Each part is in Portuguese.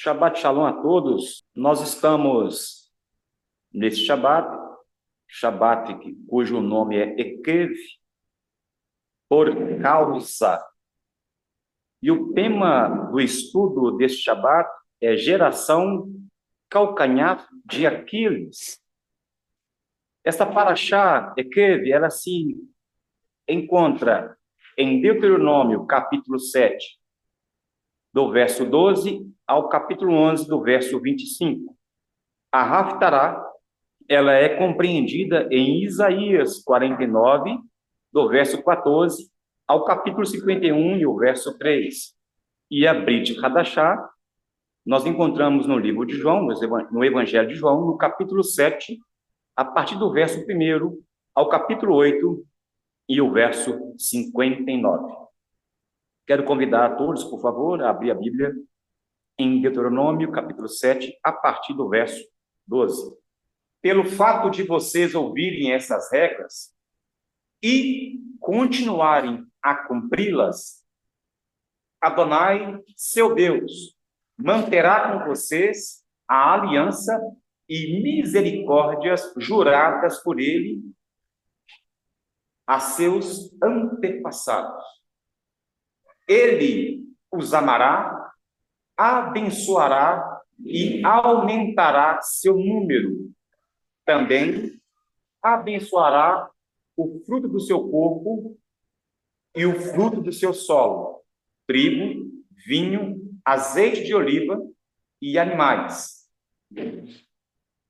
Shabbat Shalom a todos. Nós estamos nesse Shabbat cujo nome é Ekev, por causa. E o tema do estudo desse Shabbat é geração calcanhar de Aquiles. Esta paraxá Ekev, ela se encontra em Deuteronômio, capítulo 7, do verso 12 ao capítulo 11, do verso 25. A Haftará, ela é compreendida em Isaías 49, do verso 14 ao capítulo 51 e o verso 3. E a Brit Hadashá, nós encontramos no livro de João, no Evangelho de João, no capítulo 7, a partir do verso 1 ao capítulo 8 e o verso 59. Quero convidar a todos, por favor, a abrir a Bíblia em Deuteronômio, capítulo 7, a partir do verso 12. Pelo fato de vocês ouvirem essas regras e continuarem a cumpri-las, Adonai, seu Deus, manterá com vocês a aliança e misericórdias juradas por ele a seus antepassados. Ele os amará, abençoará e aumentará seu número. Também abençoará o fruto do seu corpo e o fruto do seu solo, trigo, vinho, azeite de oliva e animais,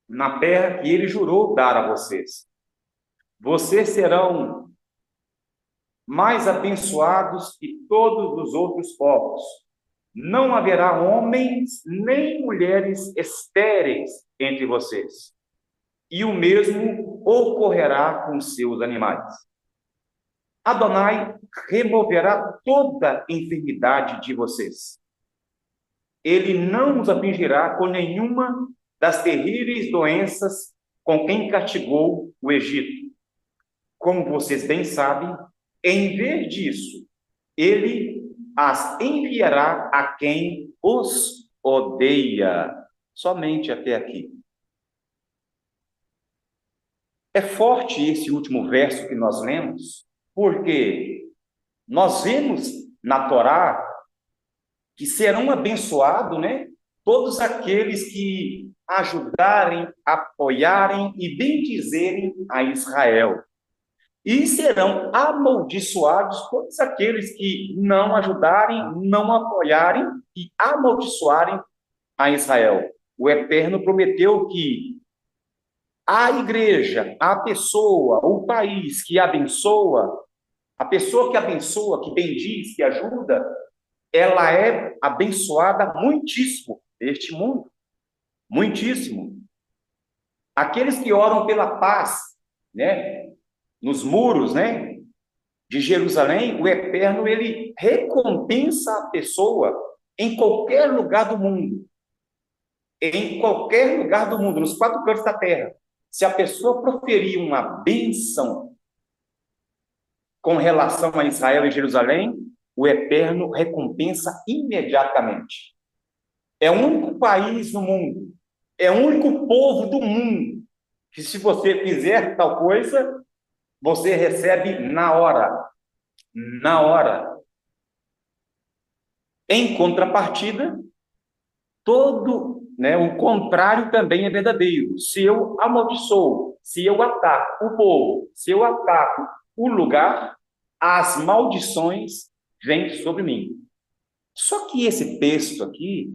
na terra que ele jurou dar a vocês. Vocês serão mais abençoados que todos os outros povos. Não haverá homens nem mulheres estéreis entre vocês. E o mesmo ocorrerá com seus animais. Adonai removerá toda enfermidade de vocês. Ele não os afligirá com nenhuma das terríveis doenças com quem castigou o Egito. Como vocês bem sabem, em vez disso, ele as enviará a quem os odeia. Somente até aqui. É forte esse último verso que nós lemos, porque nós vemos na Torá que serão abençoados, todos aqueles que ajudarem, apoiarem e bendizerem a Israel. E serão amaldiçoados todos aqueles que não ajudarem, não apoiarem e amaldiçoarem a Israel. O Eterno prometeu que a igreja, a pessoa, o país que abençoa, a pessoa que abençoa, que bendiz, que ajuda, ela é abençoada muitíssimo neste mundo. Muitíssimo. Aqueles que oram pela paz, nos muros, de Jerusalém, o Eterno, ele recompensa a pessoa em qualquer lugar do mundo. Em qualquer lugar do mundo, nos 4 cantos da terra. Se a pessoa proferir uma bênção com relação a Israel e Jerusalém, o Eterno recompensa imediatamente. É o único país no mundo, é o único povo do mundo, que se você fizer tal coisa, você recebe na hora. Na hora. Em contrapartida, o contrário também é verdadeiro. Se eu amaldiçoo, se eu ataco o povo, se eu ataco o lugar, as maldições vêm sobre mim. Só que esse texto aqui,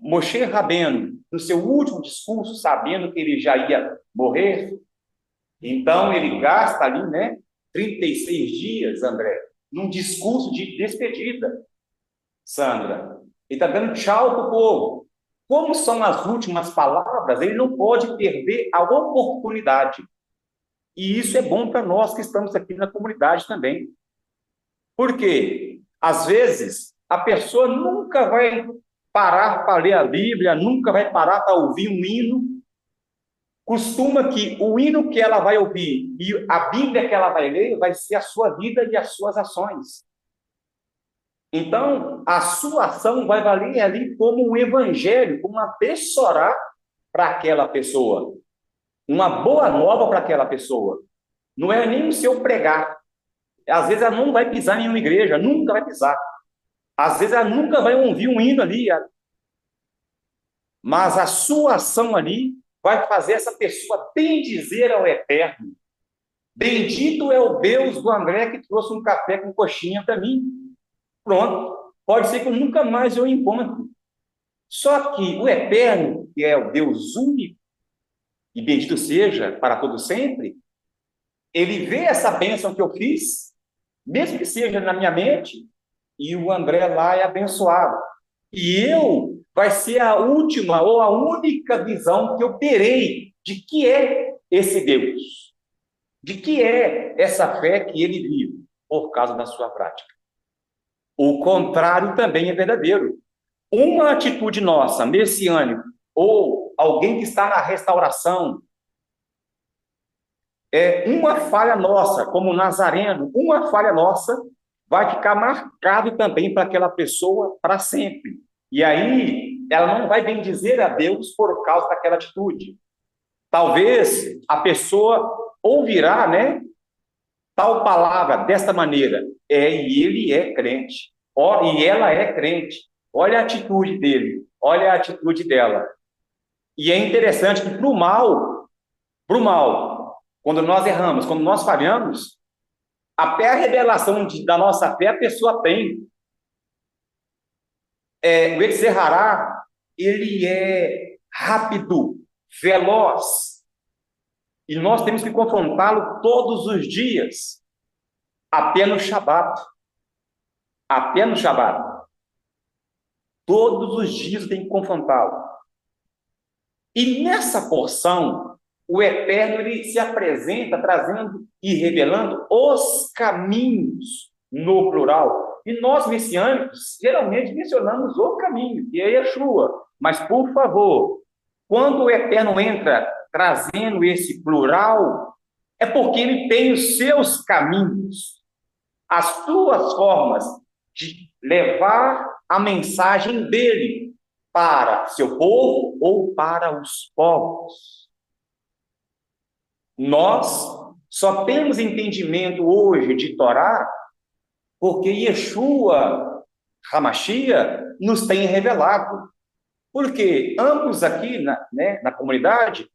Moshe Rabbeinu, no seu último discurso, sabendo que ele já ia morrer, então ele gasta ali, 36 dias, André, num discurso de despedida, Sandra. Ele está dando tchau para o povo. Como são as últimas palavras, ele não pode perder a oportunidade. E isso é bom para nós que estamos aqui na comunidade também. Porque, às vezes, a pessoa nunca vai parar para ler a Bíblia, nunca vai parar para ouvir um hino. Costuma que o hino que ela vai ouvir e a Bíblia que ela vai ler vai ser a sua vida e as suas ações. Então, a sua ação vai valer ali como um evangelho, como uma bessorá para aquela pessoa, uma boa nova para aquela pessoa. Não é nem o seu pregar. Às vezes ela não vai pisar em uma igreja, nunca vai pisar. Às vezes ela nunca vai ouvir um hino ali, mas a sua ação ali vai fazer essa pessoa bendizer ao Eterno. Bendito é o Deus do André que trouxe um café com coxinha para mim. Pronto. Pode ser que eu nunca mais eu encontre. Só que o Eterno, que é o Deus único, e bendito seja para todo sempre, ele vê essa bênção que eu fiz, mesmo que seja na minha mente, e o André lá é abençoado. E eu vai ser a última ou a única visão que eu terei de que é esse Deus, de que é essa fé que ele vive, por causa da sua prática. O contrário também é verdadeiro. Uma atitude nossa, messiânica, ou alguém que está na restauração, uma falha nossa, como Nazareno, uma falha nossa vai ficar marcado também para aquela pessoa para sempre. E aí, ela não vai bendizer a Deus por causa daquela atitude. Talvez a pessoa ouvirá, né, tal palavra desta maneira, e ele é crente, e ela é crente. Olha a atitude dele, olha a atitude dela. E é interessante que para o mal, quando nós erramos, quando nós falhamos, até a revelação da nossa fé a pessoa tem. O Etzer-Hará, ele é rápido, veloz, e nós temos que confrontá-lo todos os dias, até no Shabat. Até no Shabat. Todos os dias tem que confrontá-lo. E nessa porção, o Eterno ele se apresenta trazendo e revelando os caminhos no plural. E nós, messiânicos, geralmente mencionamos o caminho, que é Yeshua. Mas, por favor, quando o Eterno entra trazendo esse plural, é porque ele tem os seus caminhos, as suas formas de levar a mensagem dele para seu povo ou para os povos. Nós só temos entendimento hoje de Torá porque Yeshua HaMashiach nos tem revelado. Porque ambos aqui na comunidade,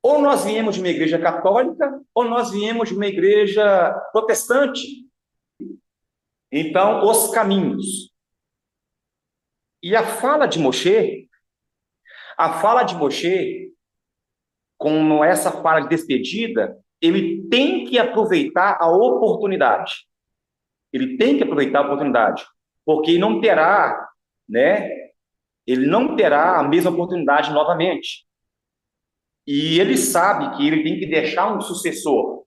ou nós viemos de uma igreja católica, ou nós viemos de uma igreja protestante. Então, os caminhos. E a fala de Moshe, como essa fala de despedida, ele tem que aproveitar a oportunidade. Ele tem que aproveitar a oportunidade, porque não terá, ele não terá a mesma oportunidade novamente. E ele sabe que ele tem que deixar um sucessor.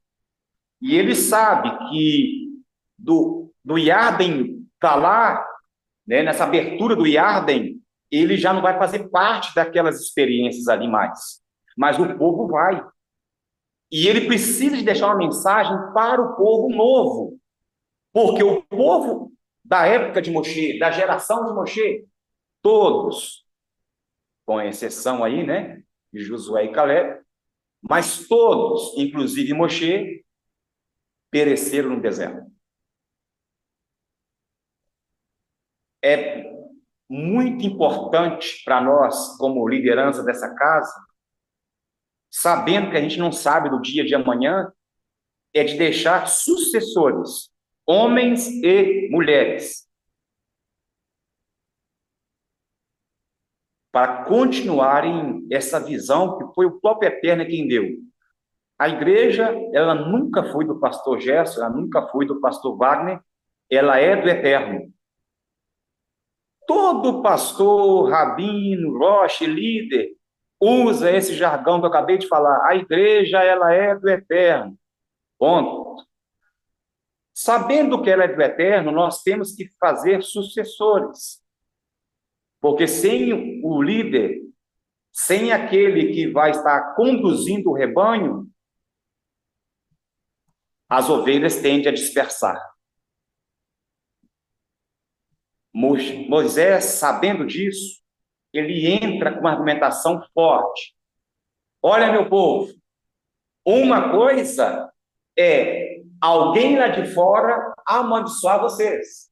E ele sabe que do Yarden está lá, nessa abertura do Yarden, ele já não vai fazer parte daquelas experiências ali mais. Mas o povo vai. E ele precisa de deixar uma mensagem para o povo novo. Porque o povo da época de Moshe, da geração de Moshe, todos, com exceção aí, de Josué e Caleb, mas todos, inclusive Moshe, pereceram no deserto. É muito importante para nós, como liderança dessa casa, sabendo que a gente não sabe do dia de amanhã, é de deixar sucessores, homens e mulheres, para continuarem essa visão que foi o próprio Eterno quem deu. A igreja, ela nunca foi do pastor Gerson, ela nunca foi do pastor Wagner, ela é do Eterno. Todo pastor, rabino, roche, líder, usa esse jargão que eu acabei de falar. A igreja, ela é do Eterno. Ponto. Sabendo que ela é do Eterno, nós temos que fazer sucessores. Porque sem o líder, sem aquele que vai estar conduzindo o rebanho, as ovelhas tendem a dispersar. Moisés, sabendo disso, ele entra com uma argumentação forte. Olha, meu povo, uma coisa é alguém lá de fora amaldiçoar vocês.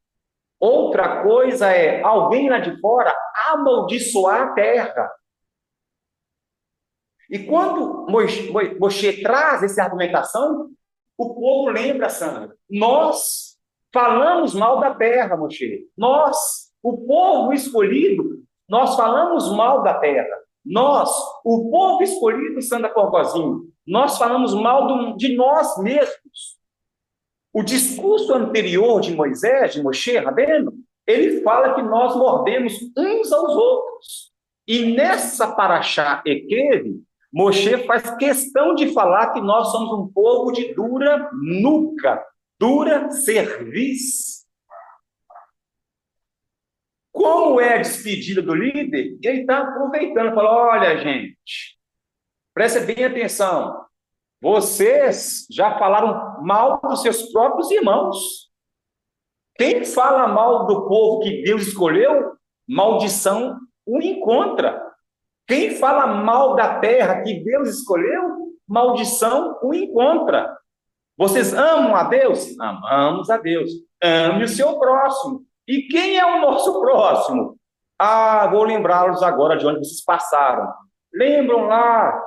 Outra coisa é alguém lá de fora amaldiçoar a terra. E quando Moshe traz essa argumentação, o povo lembra, Sandra, nós falamos mal da terra, Moshe. Nós, o povo escolhido, nós falamos mal da terra. Nós, o povo escolhido, Sandra Corpozinho, nós falamos mal de nós mesmos. O discurso anterior de Moisés, de Moshe Rabbeinu, ele fala que nós mordemos uns aos outros. E nessa paraxá Ekev, Moshe faz questão de falar que nós somos um povo de dura nuca, dura cerviz. Como é a despedida do líder, ele está aproveitando, fala, olha, gente, presta bem atenção, vocês já falaram mal dos seus próprios irmãos. Quem fala mal do povo que Deus escolheu, maldição o encontra. Quem fala mal da terra que Deus escolheu, maldição o encontra. Vocês amam a Deus? Amamos a Deus. Ame o seu próximo. E quem é o nosso próximo? Ah, vou lembrá-los agora de onde vocês passaram. Lembram lá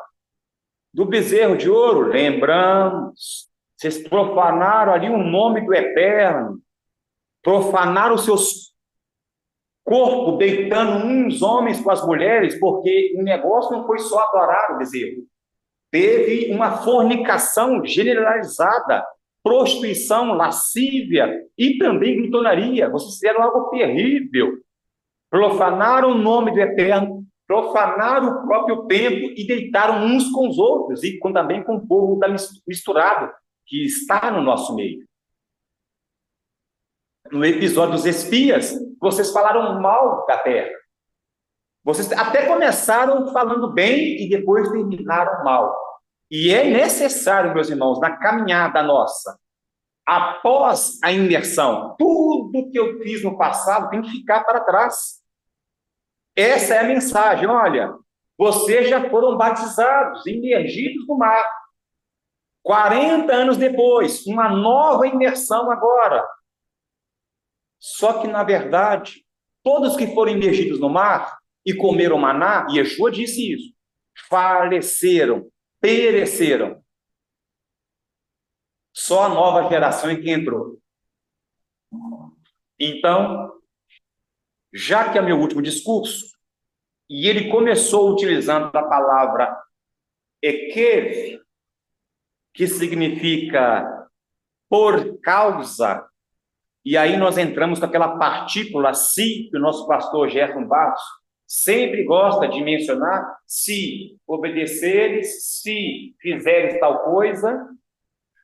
do bezerro de ouro? Lembramos. Vocês profanaram ali o nome do Eterno. Profanaram os seus corpos, deitando uns homens com as mulheres, porque o negócio não foi só adorar o bezerro. Teve uma fornicação generalizada, prostituição, lascívia e também glutonaria. Vocês fizeram algo terrível. Profanaram o nome do Eterno, profanaram o próprio templo e deitaram uns com os outros, e também com o povo misturado que está no nosso meio. No episódio dos espias, vocês falaram mal da terra. Vocês até começaram falando bem e depois terminaram mal. E é necessário, meus irmãos, na caminhada nossa, após a imersão, tudo que eu fiz no passado tem que ficar para trás. Essa é a mensagem. Olha, vocês já foram batizados, imergidos no mar. 40 anos depois, uma nova imersão agora. Só que, na verdade, todos que foram imergidos no mar e comeram maná, e Yeshua disse isso, faleceram, pereceram. Só a nova geração é que entrou. Então, já que é meu último discurso, e ele começou utilizando a palavra ekev, que significa por causa, e aí nós entramos com aquela partícula se, que o nosso pastor Gerson Barros sempre gosta de mencionar, se obedeceres, se fizeres tal coisa,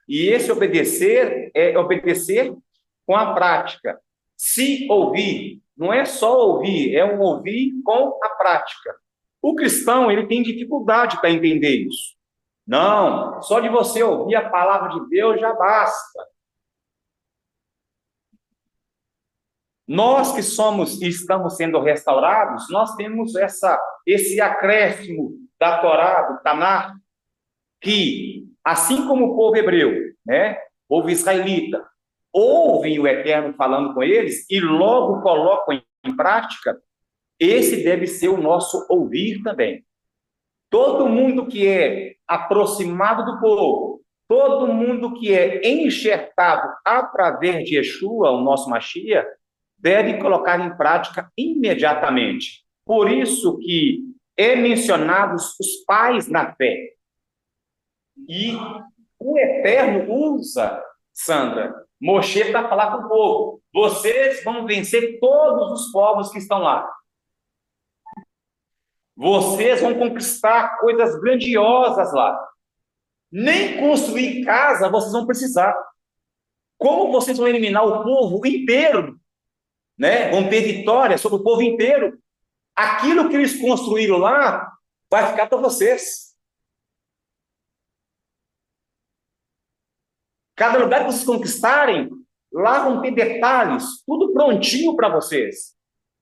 e esse obedecer é obedecer com a prática. Se ouvir, não é só ouvir, é um ouvir com a prática. O cristão, ele tem dificuldade para entender isso. Não, só de você ouvir a palavra de Deus já basta. Nós que somos e estamos sendo restaurados, nós temos esse acréscimo da Torá, do Tanar, que, assim como o povo hebreu, né, o povo israelita, ouvem o Eterno falando com eles e logo colocam em prática, esse deve ser o nosso ouvir também. Todo mundo que é aproximado do povo, todo mundo que é enxertado através de Yeshua, o nosso Mashiach, deve colocar em prática imediatamente. Por isso que é mencionados os pais na fé. E o Eterno usa, Sandra, Moshe para falar com o povo. Vocês vão vencer todos os povos que estão lá. Vocês vão conquistar coisas grandiosas lá. Nem construir casa vocês vão precisar. Como vocês vão eliminar o povo inteiro, né? Vão ter vitória sobre o povo inteiro. Aquilo que eles construíram lá vai ficar para vocês. Cada lugar que vocês conquistarem Lá vão ter detalhes, tudo prontinho para vocês.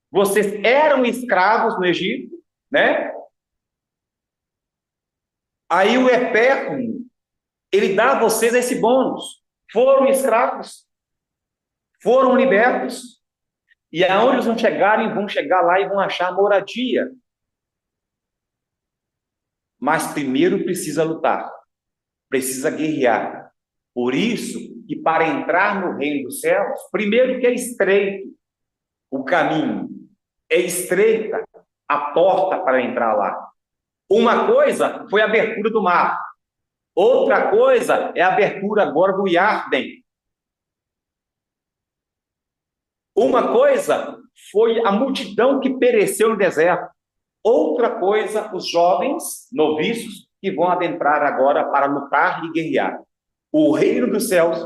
Vocês eram escravos no Egito, né? Aí o Eterno, ele dá a vocês esse bônus. Foram escravos, foram libertos, e aonde eles vão chegar lá e vão achar moradia. Mas primeiro precisa lutar, precisa guerrear. Por isso que para entrar no reino dos céus, primeiro que é estreito o caminho, é estreita a porta para entrar lá. Uma coisa foi a abertura do mar, outra coisa é a abertura agora do Iarden. Uma coisa foi a multidão que pereceu no deserto, outra coisa os jovens noviços que vão adentrar agora para lutar e guerrear. O reino dos céus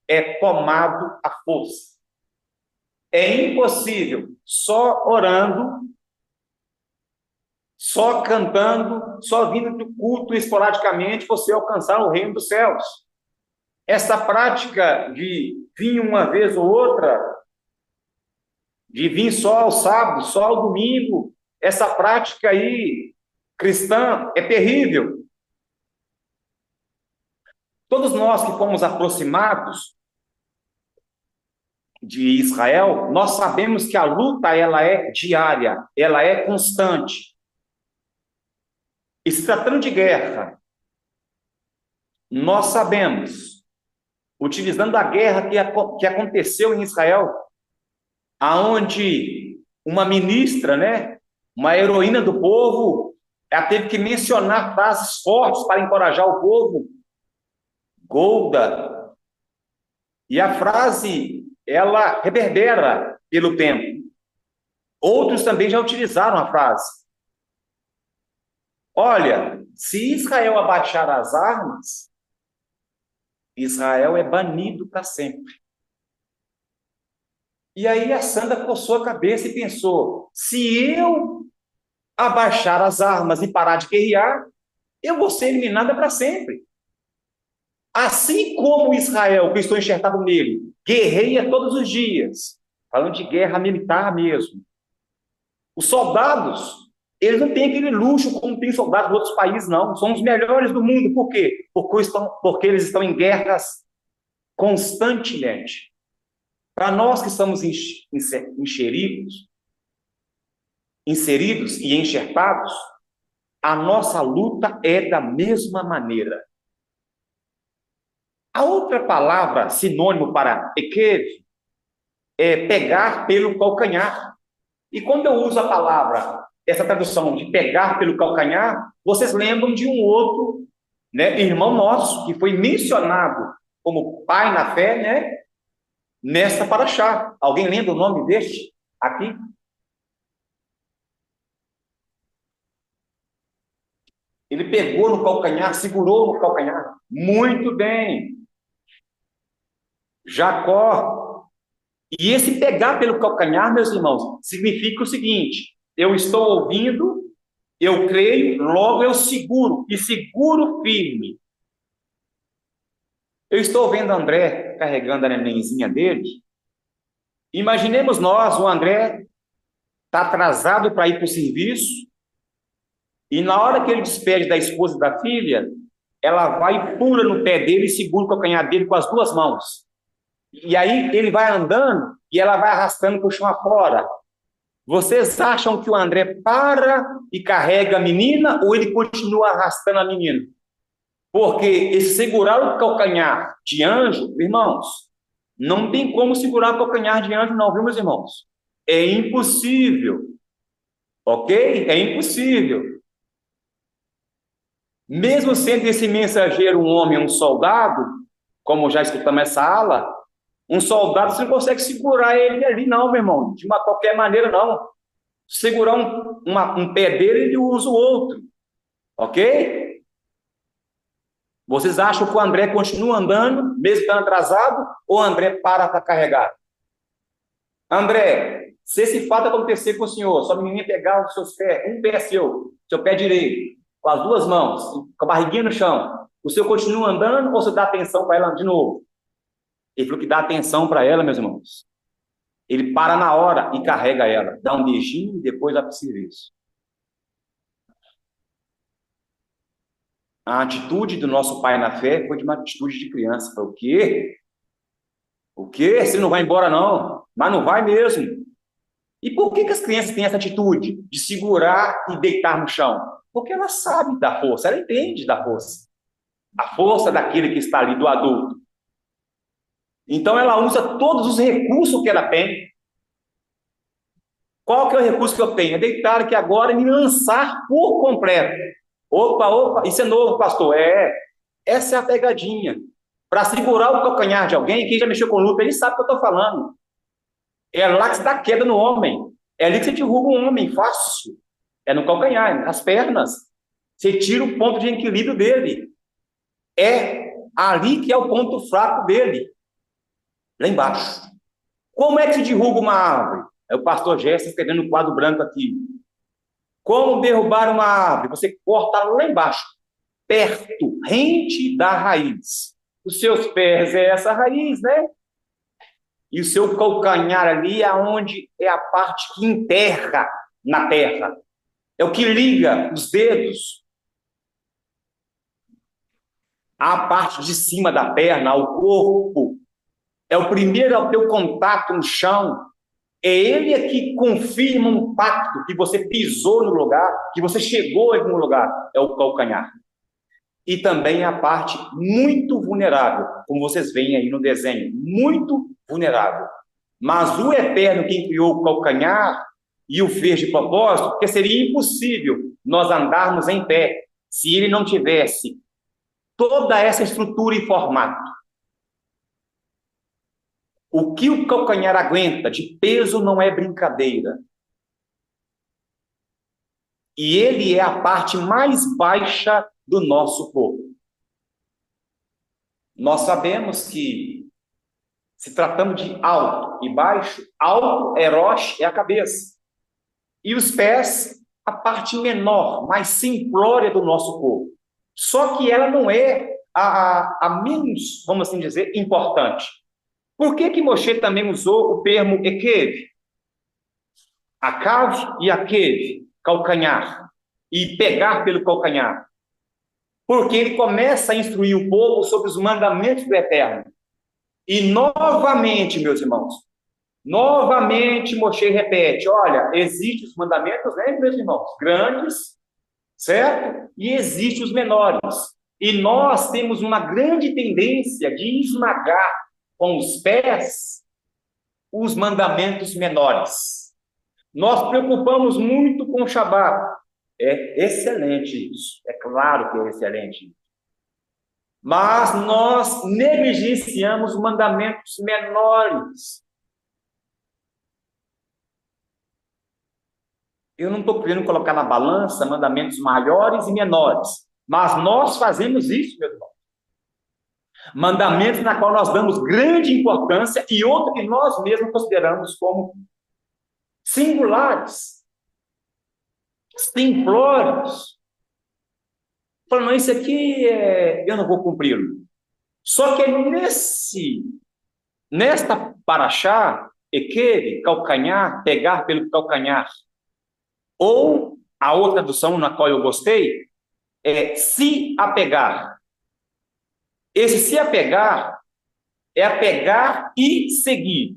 é tomado à força. É impossível só orando, só cantando, só vindo do culto esporadicamente você alcançar o reino dos céus. Essa prática de vir uma vez ou outra, de vir só ao sábado, só ao domingo, essa prática aí cristã é terrível. Todos nós que fomos aproximados de Israel, nós sabemos que a luta ela é diária, ela é constante. E se tratando de guerra, nós sabemos, utilizando a guerra que aconteceu em Israel, aonde uma ministra, né, uma heroína do povo, ela teve que mencionar frases fortes para encorajar o povo. Golda. E a frase, ela reverbera pelo tempo. Outros também já utilizaram a frase. Olha, se Israel abaixar as armas, Israel é banido para sempre. E aí a Sandra coçou a cabeça e pensou, se eu abaixar as armas e parar de guerrear, eu vou ser eliminada para sempre. Assim como Israel, que eu estou enxertado nele, guerreia todos os dias, falando de guerra militar mesmo. Os soldados, eles não têm aquele luxo como tem soldados de outros países, não. São os melhores do mundo. Por quê? Porque eles estão em guerras constantemente. Para nós que estamos inseridos e enxertados, a nossa luta é da mesma maneira. A outra palavra sinônimo para ekev é pegar pelo calcanhar. E quando eu uso a palavra, essa tradução de pegar pelo calcanhar, vocês lembram de um outro, né, irmão nosso, que foi mencionado como pai na fé, né, nesta paraxá. Alguém lembra o nome deste aqui? Ele pegou no calcanhar, segurou no calcanhar. Muito bem. Jacó. E esse pegar pelo calcanhar, meus irmãos, significa o seguinte: eu estou ouvindo, eu creio, logo eu seguro, e seguro firme. Eu estou vendo André carregando a nenenzinha dele. Imaginemos nós, o André está atrasado para ir para o serviço, e na hora que ele despede da esposa e da filha, ela vai e pula no pé dele e segura o calcanhar dele com as duas mãos. E aí ele vai andando e ela vai arrastando para o chão afora. Vocês acham que o André para e carrega a menina ou ele continua arrastando a menina? Porque esse segurar o calcanhar de anjo, irmãos, não tem como segurar o calcanhar de anjo não, viu, meus irmãos? É impossível. Ok? É impossível. Mesmo sendo esse mensageiro um homem, um soldado, como já escutamos essa ala, um soldado, você não consegue segurar ele ali, não, meu irmão. De uma qualquer maneira, não. Segurar um pé dele, ele usa o outro. Ok? Vocês acham que o André continua andando, mesmo estando atrasado, ou o André para carregar? André, se esse fato acontecer com o senhor, sua menininha pegar os seus pés, um pé seu pé direito, com as duas mãos, com a barriguinha no chão, o senhor continua andando ou você dá atenção para ela de novo? Ele falou que dá atenção para ela, meus irmãos. Ele para na hora e carrega ela, dá um beijinho e depois vai para o serviço. A atitude do nosso pai na fé foi de uma atitude de criança. Falei, o quê? O quê? Você não vai embora, não. Mas não vai mesmo. E por que as crianças têm essa atitude de segurar e deitar no chão? Porque ela sabe da força, ela entende da força. A força daquele que está ali, do adulto. Então ela usa todos os recursos que ela tem. Qual que é o recurso que eu tenho? É deitar aqui agora e me lançar por completo. Opa, isso é novo, pastor. Essa é a pegadinha. Para segurar o calcanhar de alguém, quem já mexeu com luta, ele sabe o que eu estou falando. É lá que você dá queda no homem. É ali que você derruba um homem fácil. É no calcanhar, nas pernas. Você tira o ponto de equilíbrio dele. É ali que é o ponto fraco dele. Lá embaixo. Como é que se derruba uma árvore? É o pastor Gerson escrevendo no quadro branco aqui. Como derrubar uma árvore? Você corta lá embaixo, perto, rente da raiz. Os seus pés é essa raiz, né? E o seu calcanhar ali é onde é a parte que enterra na terra. É o que liga os dedos à parte de cima da perna, ao corpo. É o primeiro a ter o contato no chão. É ele que confirma um pacto que você pisou no lugar, que você chegou em algum lugar. É o calcanhar. E também a parte muito vulnerável, como vocês veem aí no desenho, muito vulnerável. Mas o Eterno, quem criou o calcanhar e o fez de propósito, porque seria impossível nós andarmos em pé se ele não tivesse toda essa estrutura e formato. O que o calcanhar aguenta de peso não é brincadeira. E ele é a parte mais baixa do nosso corpo. Nós sabemos que, se tratando de alto e baixo, alto é roche, é a cabeça. E os pés, a parte menor, mais simplória do nosso corpo. Só que ela não é a menos, vamos assim dizer, importante. Por que Moshe também usou o termo ekev? Akav e akev, calcanhar. E pegar pelo calcanhar. Porque ele começa a instruir o povo sobre os mandamentos do Eterno. E novamente, meus irmãos, novamente Moshe repete, olha, existem os mandamentos, né, meus irmãos, grandes, certo? E existem os menores. E nós temos uma grande tendência de esmagar com os pés os mandamentos menores. Nós preocupamos muito com o Shabat. É excelente isso. É claro que é excelente. Mas nós negligenciamos os mandamentos menores. Eu não estou querendo colocar na balança mandamentos maiores e menores. Mas nós fazemos isso, meu irmão. Mandamentos na qual nós damos grande importância e outros que nós mesmos consideramos como singulares, simplórios. Falando, isso aqui eu não vou cumpri-lo. Só que nesta paraxá, equere, calcanhar, pegar pelo calcanhar, ou a outra tradução na qual eu gostei, é se apegar. Esse se apegar é apegar e seguir.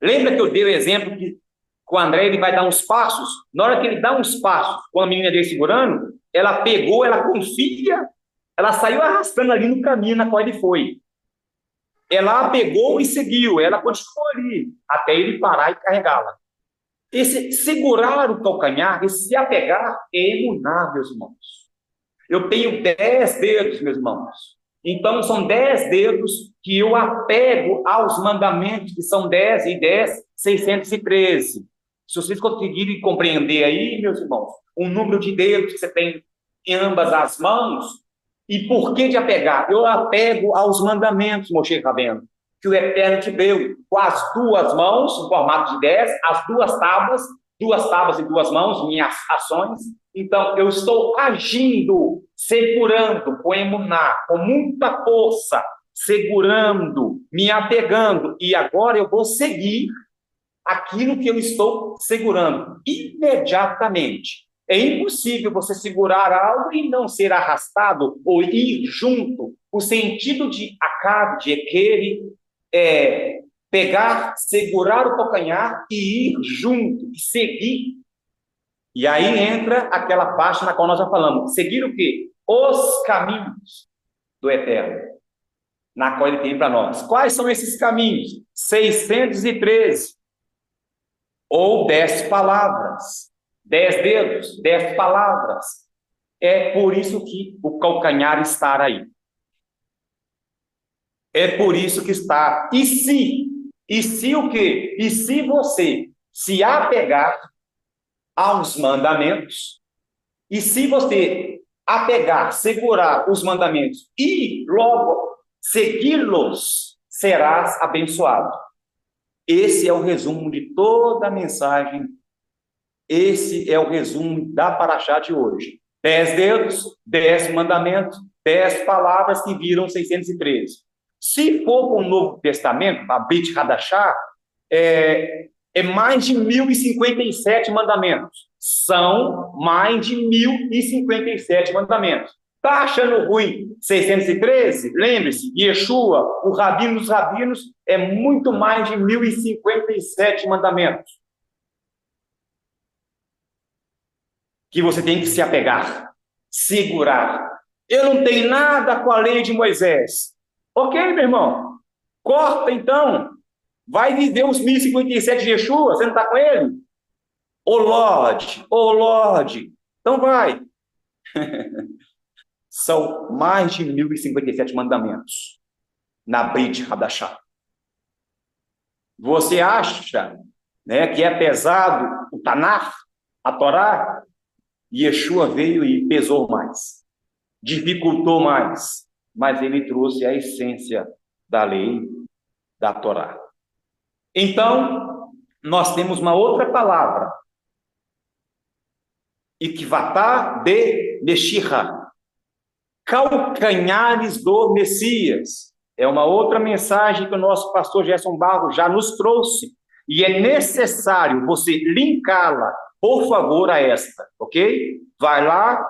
Lembra que eu dei o exemplo que com o André ele vai dar uns passos? Na hora que ele dá uns passos, com a menina dele segurando, ela pegou, ela confia, ela saiu arrastando ali no caminho na qual ele foi. Ela a pegou e seguiu, ela continuou ali, até ele parar e carregá-la. Esse segurar o calcanhar, esse se apegar, é emunar, meus irmãos. Eu tenho 10 dedos, meus irmãos. Então, são 10 dedos que eu apego aos mandamentos, que são 10 e 10, 613. Se vocês conseguirem compreender aí, meus irmãos, o número de dedos que você tem em ambas as mãos, e por que de apegar? Eu apego aos mandamentos, Moshe Rabbeinu, que o Eterno te deu, com as duas mãos, em formato de 10, as duas tábuas e duas mãos, minhas ações. Então, eu estou agindo, segurando, com emuná, com muita força, segurando, me apegando, e agora eu vou seguir aquilo que eu estou segurando imediatamente. É impossível você segurar algo e não ser arrastado ou ir junto. O sentido de acabe, de equere, é pegar, segurar o calcanhar e ir junto, e seguir. E aí entra aquela parte na qual nós já falamos. Seguir o quê? Os caminhos do Eterno, na qual ele tem para nós. Quais são esses caminhos? 613. Ou 10 palavras, 10 dedos, 10 palavras. É por isso que o calcanhar está aí. É por isso que está. E se o quê? E se você se apegar aos mandamentos, e se você apegar, segurar os mandamentos e logo segui-los, serás abençoado. Esse é o resumo de toda a mensagem. Esse é o resumo da paraxá de hoje. 10 dedos, 10 mandamentos, 10 palavras que viram 613. Se for para o Novo Testamento, a Brit Hadashah, é mais de 1057 mandamentos. São mais de 1057 mandamentos. Está achando ruim 613? Lembre-se, Yeshua, o rabino dos rabinos, é muito mais de 1057 mandamentos que você tem que se apegar, segurar. Eu não tenho nada com a lei de Moisés. Ok, meu irmão? Corta, então. Vai viver os 1057 de Yeshua, você não está com ele? Ô Lorde. Então vai. São mais de 1057 mandamentos na Brit Hadashah. Você acha, né, que é pesado o Tanakh, a Torá? Yeshua veio e pesou mais, dificultou mais, mas ele trouxe a essência da lei, da Torá. Então, nós temos uma outra palavra, Ikvatá de Meshirra, calcanhares do Messias. É uma outra mensagem que o nosso pastor Gerson Barros já nos trouxe, e é necessário você linká-la, por favor, a esta, ok? Vai lá,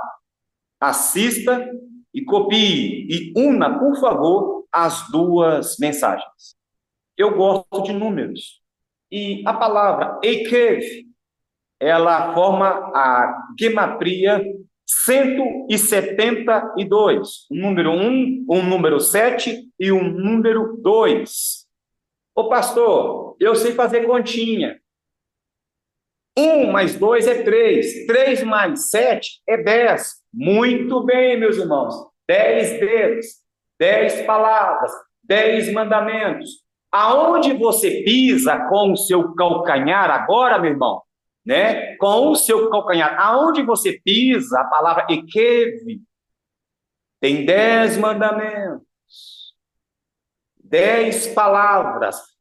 assista e copie, e una, por favor, as duas mensagens. Eu gosto de números, e a palavra Eikev, ela forma a gematria 172, um número 1, um número 7 e um número 2. Ô pastor, eu sei fazer continha. 1 mais 2 é 3, 3 mais 7 é 10. Muito bem, meus irmãos. 10 dedos, 10 palavras, 10 mandamentos. Aonde você pisa com o seu calcanhar agora, meu irmão, né? Com o seu calcanhar, aonde você pisa, a palavra Ekev, tem 10 mandamentos, 10 palavras.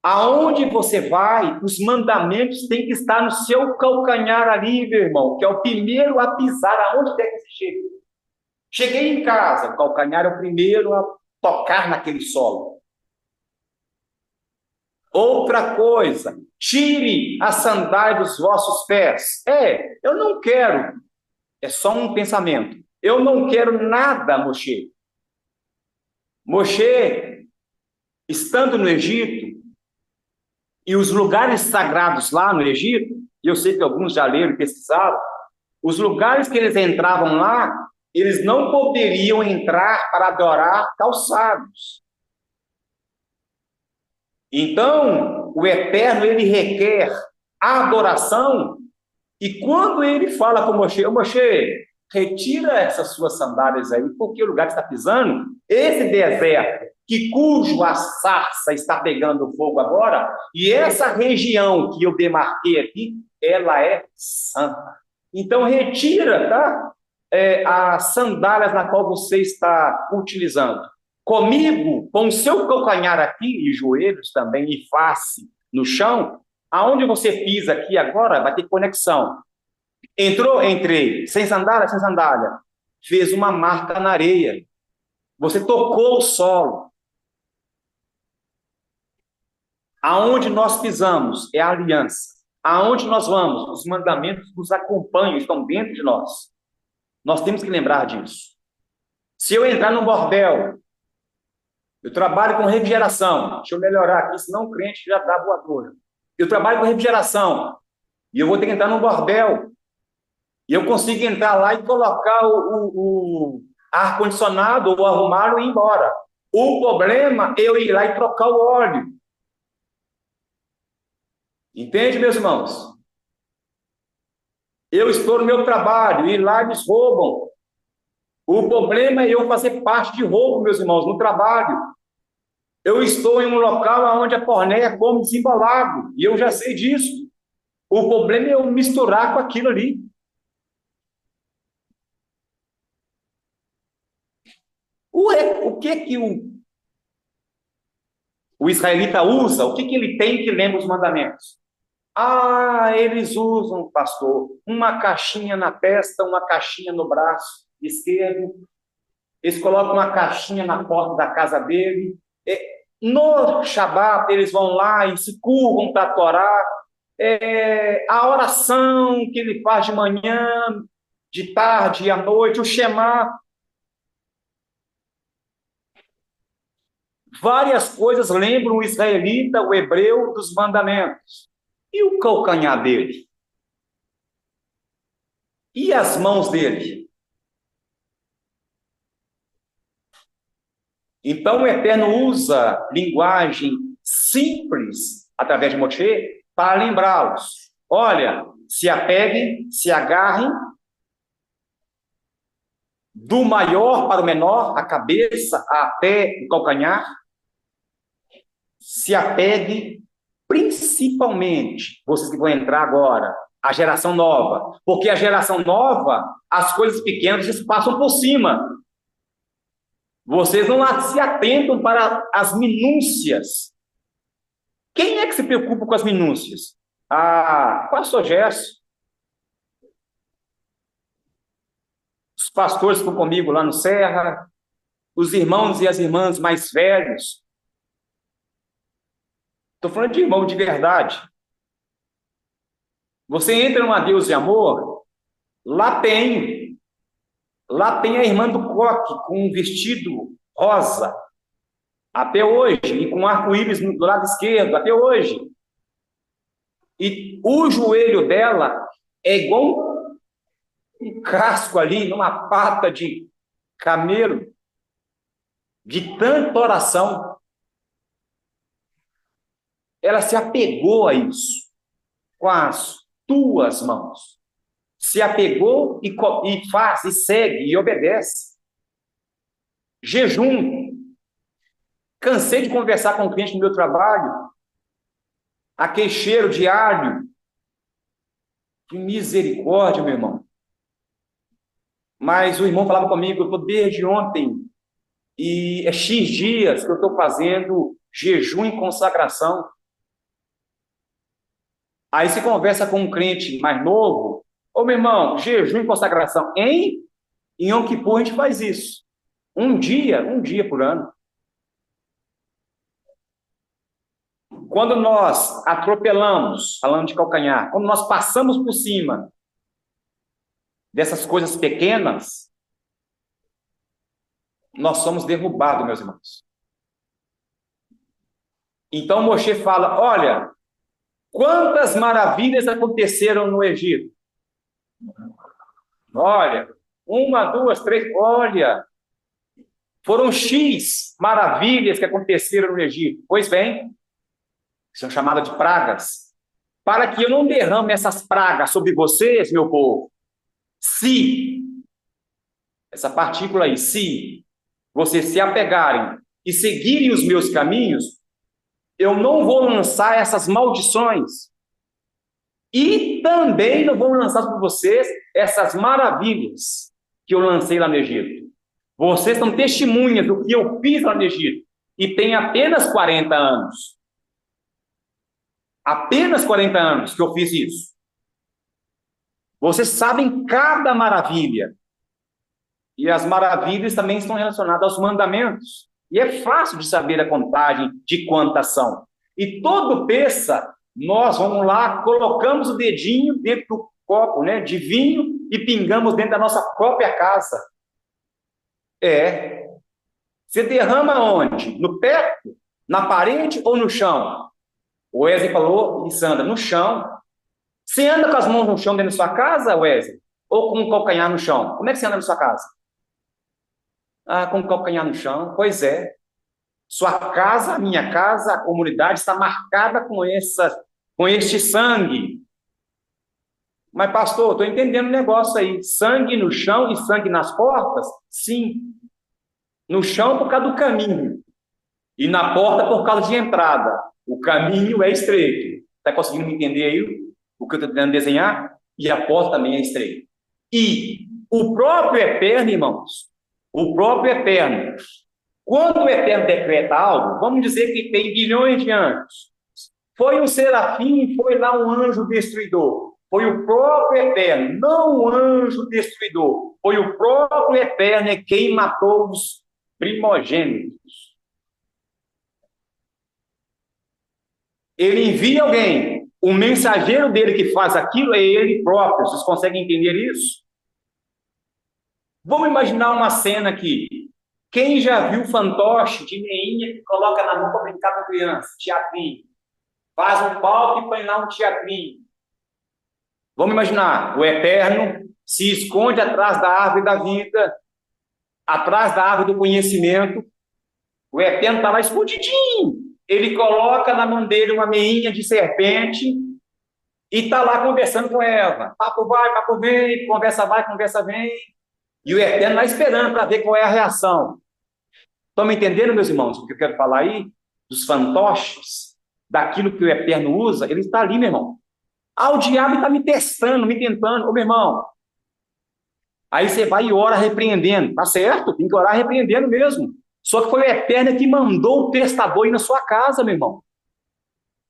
Aonde você vai, os mandamentos têm que estar no seu calcanhar ali, meu irmão, que é o primeiro a pisar, aonde quer que você chegue. Cheguei em casa, o calcanhar é o primeiro a tocar naquele solo. Outra coisa, tire a sandália dos vossos pés. Eu não quero, é só um pensamento. Eu não quero nada, Moshe. Moshe, estando no Egito, e os lugares sagrados lá no Egito, e eu sei que alguns já leram e pesquisaram, os lugares que eles entravam lá, eles não poderiam entrar para adorar calçados. Então, o Eterno, ele requer a adoração, e quando ele fala com Moshe, Moshe, retira essas suas sandálias aí, porque o lugar que está pisando, esse deserto, cujo a sarça está pegando fogo agora, e essa região que eu demarquei aqui, ela é santa. Então, retira, tá? As sandálias na qual você está utilizando. Comigo, com o seu calcanhar aqui, e joelhos também, e face no chão, aonde você pisa aqui agora, vai ter conexão. Entrou? Entrei. Sem sandália? Sem sandália. Fez uma marca na areia. Você tocou o solo. Aonde nós pisamos é a aliança. Aonde nós vamos, os mandamentos nos acompanham, estão dentro de nós. Nós temos que lembrar disso. Se eu entrar num bordel, eu trabalho com refrigeração. Deixa eu melhorar aqui, senão o crente já dá voadora. Eu trabalho com refrigeração. E eu vou ter que entrar num bordel. E eu consigo entrar lá e colocar o ar-condicionado ou arrumá-lo e ir embora. O problema é eu ir lá e trocar o óleo. Entende, meus irmãos? Eu estou no meu trabalho e lá eles roubam. O problema é eu fazer parte de roubo, meus irmãos, no trabalho. Eu estou em um local onde a porneia come desembalado, e eu já sei disso. O problema é eu misturar com aquilo ali. O que o israelita usa? O que ele tem que lembra os mandamentos? Eles usam, pastor, uma caixinha na testa, uma caixinha no braço esquerdo. Eles colocam uma caixinha na porta da casa dele. No Shabat, eles vão lá e se curvam para a Torá. A oração que ele faz de manhã, de tarde e à noite, o Shema. Várias coisas lembram o israelita, o hebreu, dos mandamentos. E o calcanhar dele? E as mãos dele? Então o Eterno usa linguagem simples, através de Moshe, para lembrá-los. Olha, se apeguem, se agarrem, do maior para o menor, a cabeça até o calcanhar. Se apegue, principalmente, vocês que vão entrar agora, a geração nova. Porque a geração nova, as coisas pequenas eles passam por cima. Vocês não se atentam para as minúcias. Quem é que se preocupa com as minúcias? Pastor Gerson. Os pastores que estão comigo lá no Serra, os irmãos e as irmãs mais velhos. Estou falando de irmão de verdade. Você entra numa Deus de Amor, lá tem a irmã do coque com um vestido rosa, até hoje, e com arco-íris do lado esquerdo, até hoje. E o joelho dela é igual um casco ali, numa pata de camelo, de tanta oração. Ela se apegou a isso, com as tuas mãos. Se apegou e faz, e segue, e obedece. Jejum. Cansei de conversar com um cliente no meu trabalho. Aquele cheiro de alho. Que misericórdia, meu irmão. Mas o irmão falava comigo, eu estou desde ontem, e é X dias que eu estou fazendo jejum e consagração. Aí você conversa com um crente mais novo, meu irmão, jejum e consagração, em Yom Kippur a gente faz isso. Um dia por ano. Quando nós atropelamos, falando de calcanhar, quando nós passamos por cima dessas coisas pequenas, nós somos derrubados, meus irmãos. Então Moshe fala, olha, quantas maravilhas aconteceram no Egito? Olha, 1, 2, 3, olha, foram X maravilhas que aconteceram no Egito. Pois bem, são chamadas de pragas, para que eu não derrame essas pragas sobre vocês, meu povo. Se, essa partícula aí, se vocês se apegarem e seguirem os meus caminhos, eu não vou lançar essas maldições. E também não vou lançar sobre vocês essas maravilhas que eu lancei lá no Egito. Vocês são testemunhas do que eu fiz lá no Egito. E tem apenas 40 anos. Apenas 40 anos que eu fiz isso. Vocês sabem cada maravilha. E as maravilhas também estão relacionadas aos mandamentos. E é fácil de saber a contagem de quantas são. E todo peça, nós vamos lá, colocamos o dedinho dentro do copo, né, de vinho e pingamos dentro da nossa própria casa. Você derrama onde? No teto? Na parede ou no chão? O Wesley falou, e Sandra, no chão. Você anda com as mãos no chão dentro da sua casa, Wesley? Ou com o calcanhar no chão? Como é que você anda na sua casa? Ah, com o calcanhar no chão. Pois é. Sua casa, a minha casa, a comunidade está marcada com este sangue. Mas, pastor, estou entendendo o negócio aí. Sangue no chão e sangue nas portas? Sim. No chão por causa do caminho. E na porta por causa de entrada. O caminho é estreito. Está conseguindo me entender aí o que eu estou tentando desenhar? E a porta também é estreita. E o próprio Eterno, irmãos, o próprio Eterno, quando o Eterno decreta algo, vamos dizer que tem bilhões de anjos. Foi um serafim, foi lá um anjo destruidor. Foi o próprio Eterno, não o anjo destruidor. Foi o próprio Eterno quem matou os primogênitos. Ele envia alguém, o mensageiro dele que faz aquilo é ele próprio. Vocês conseguem entender isso? Vamos imaginar uma cena aqui. Quem já viu fantoche de meinha que coloca na mão para brincar com a criança? Teatrinho. Faz um palco e põe lá um teatrinho. Vamos imaginar, o Eterno se esconde atrás da árvore da vida, atrás da árvore do conhecimento. O Eterno está lá escondidinho. Ele coloca na mão dele uma meinha de serpente e está lá conversando com Eva. Papo vai, papo vem, conversa vai, conversa vem. E o Eterno lá esperando para ver qual é a reação. Estão me entendendo, meus irmãos, o que eu quero falar aí? Dos fantoches, daquilo que o Eterno usa, ele está ali, meu irmão. Ah, o diabo está me testando, me tentando. Ô, meu irmão, aí você vai e ora repreendendo. Tá certo, tem que orar repreendendo mesmo. Só que foi o Eterno que mandou o testador ir na sua casa, meu irmão.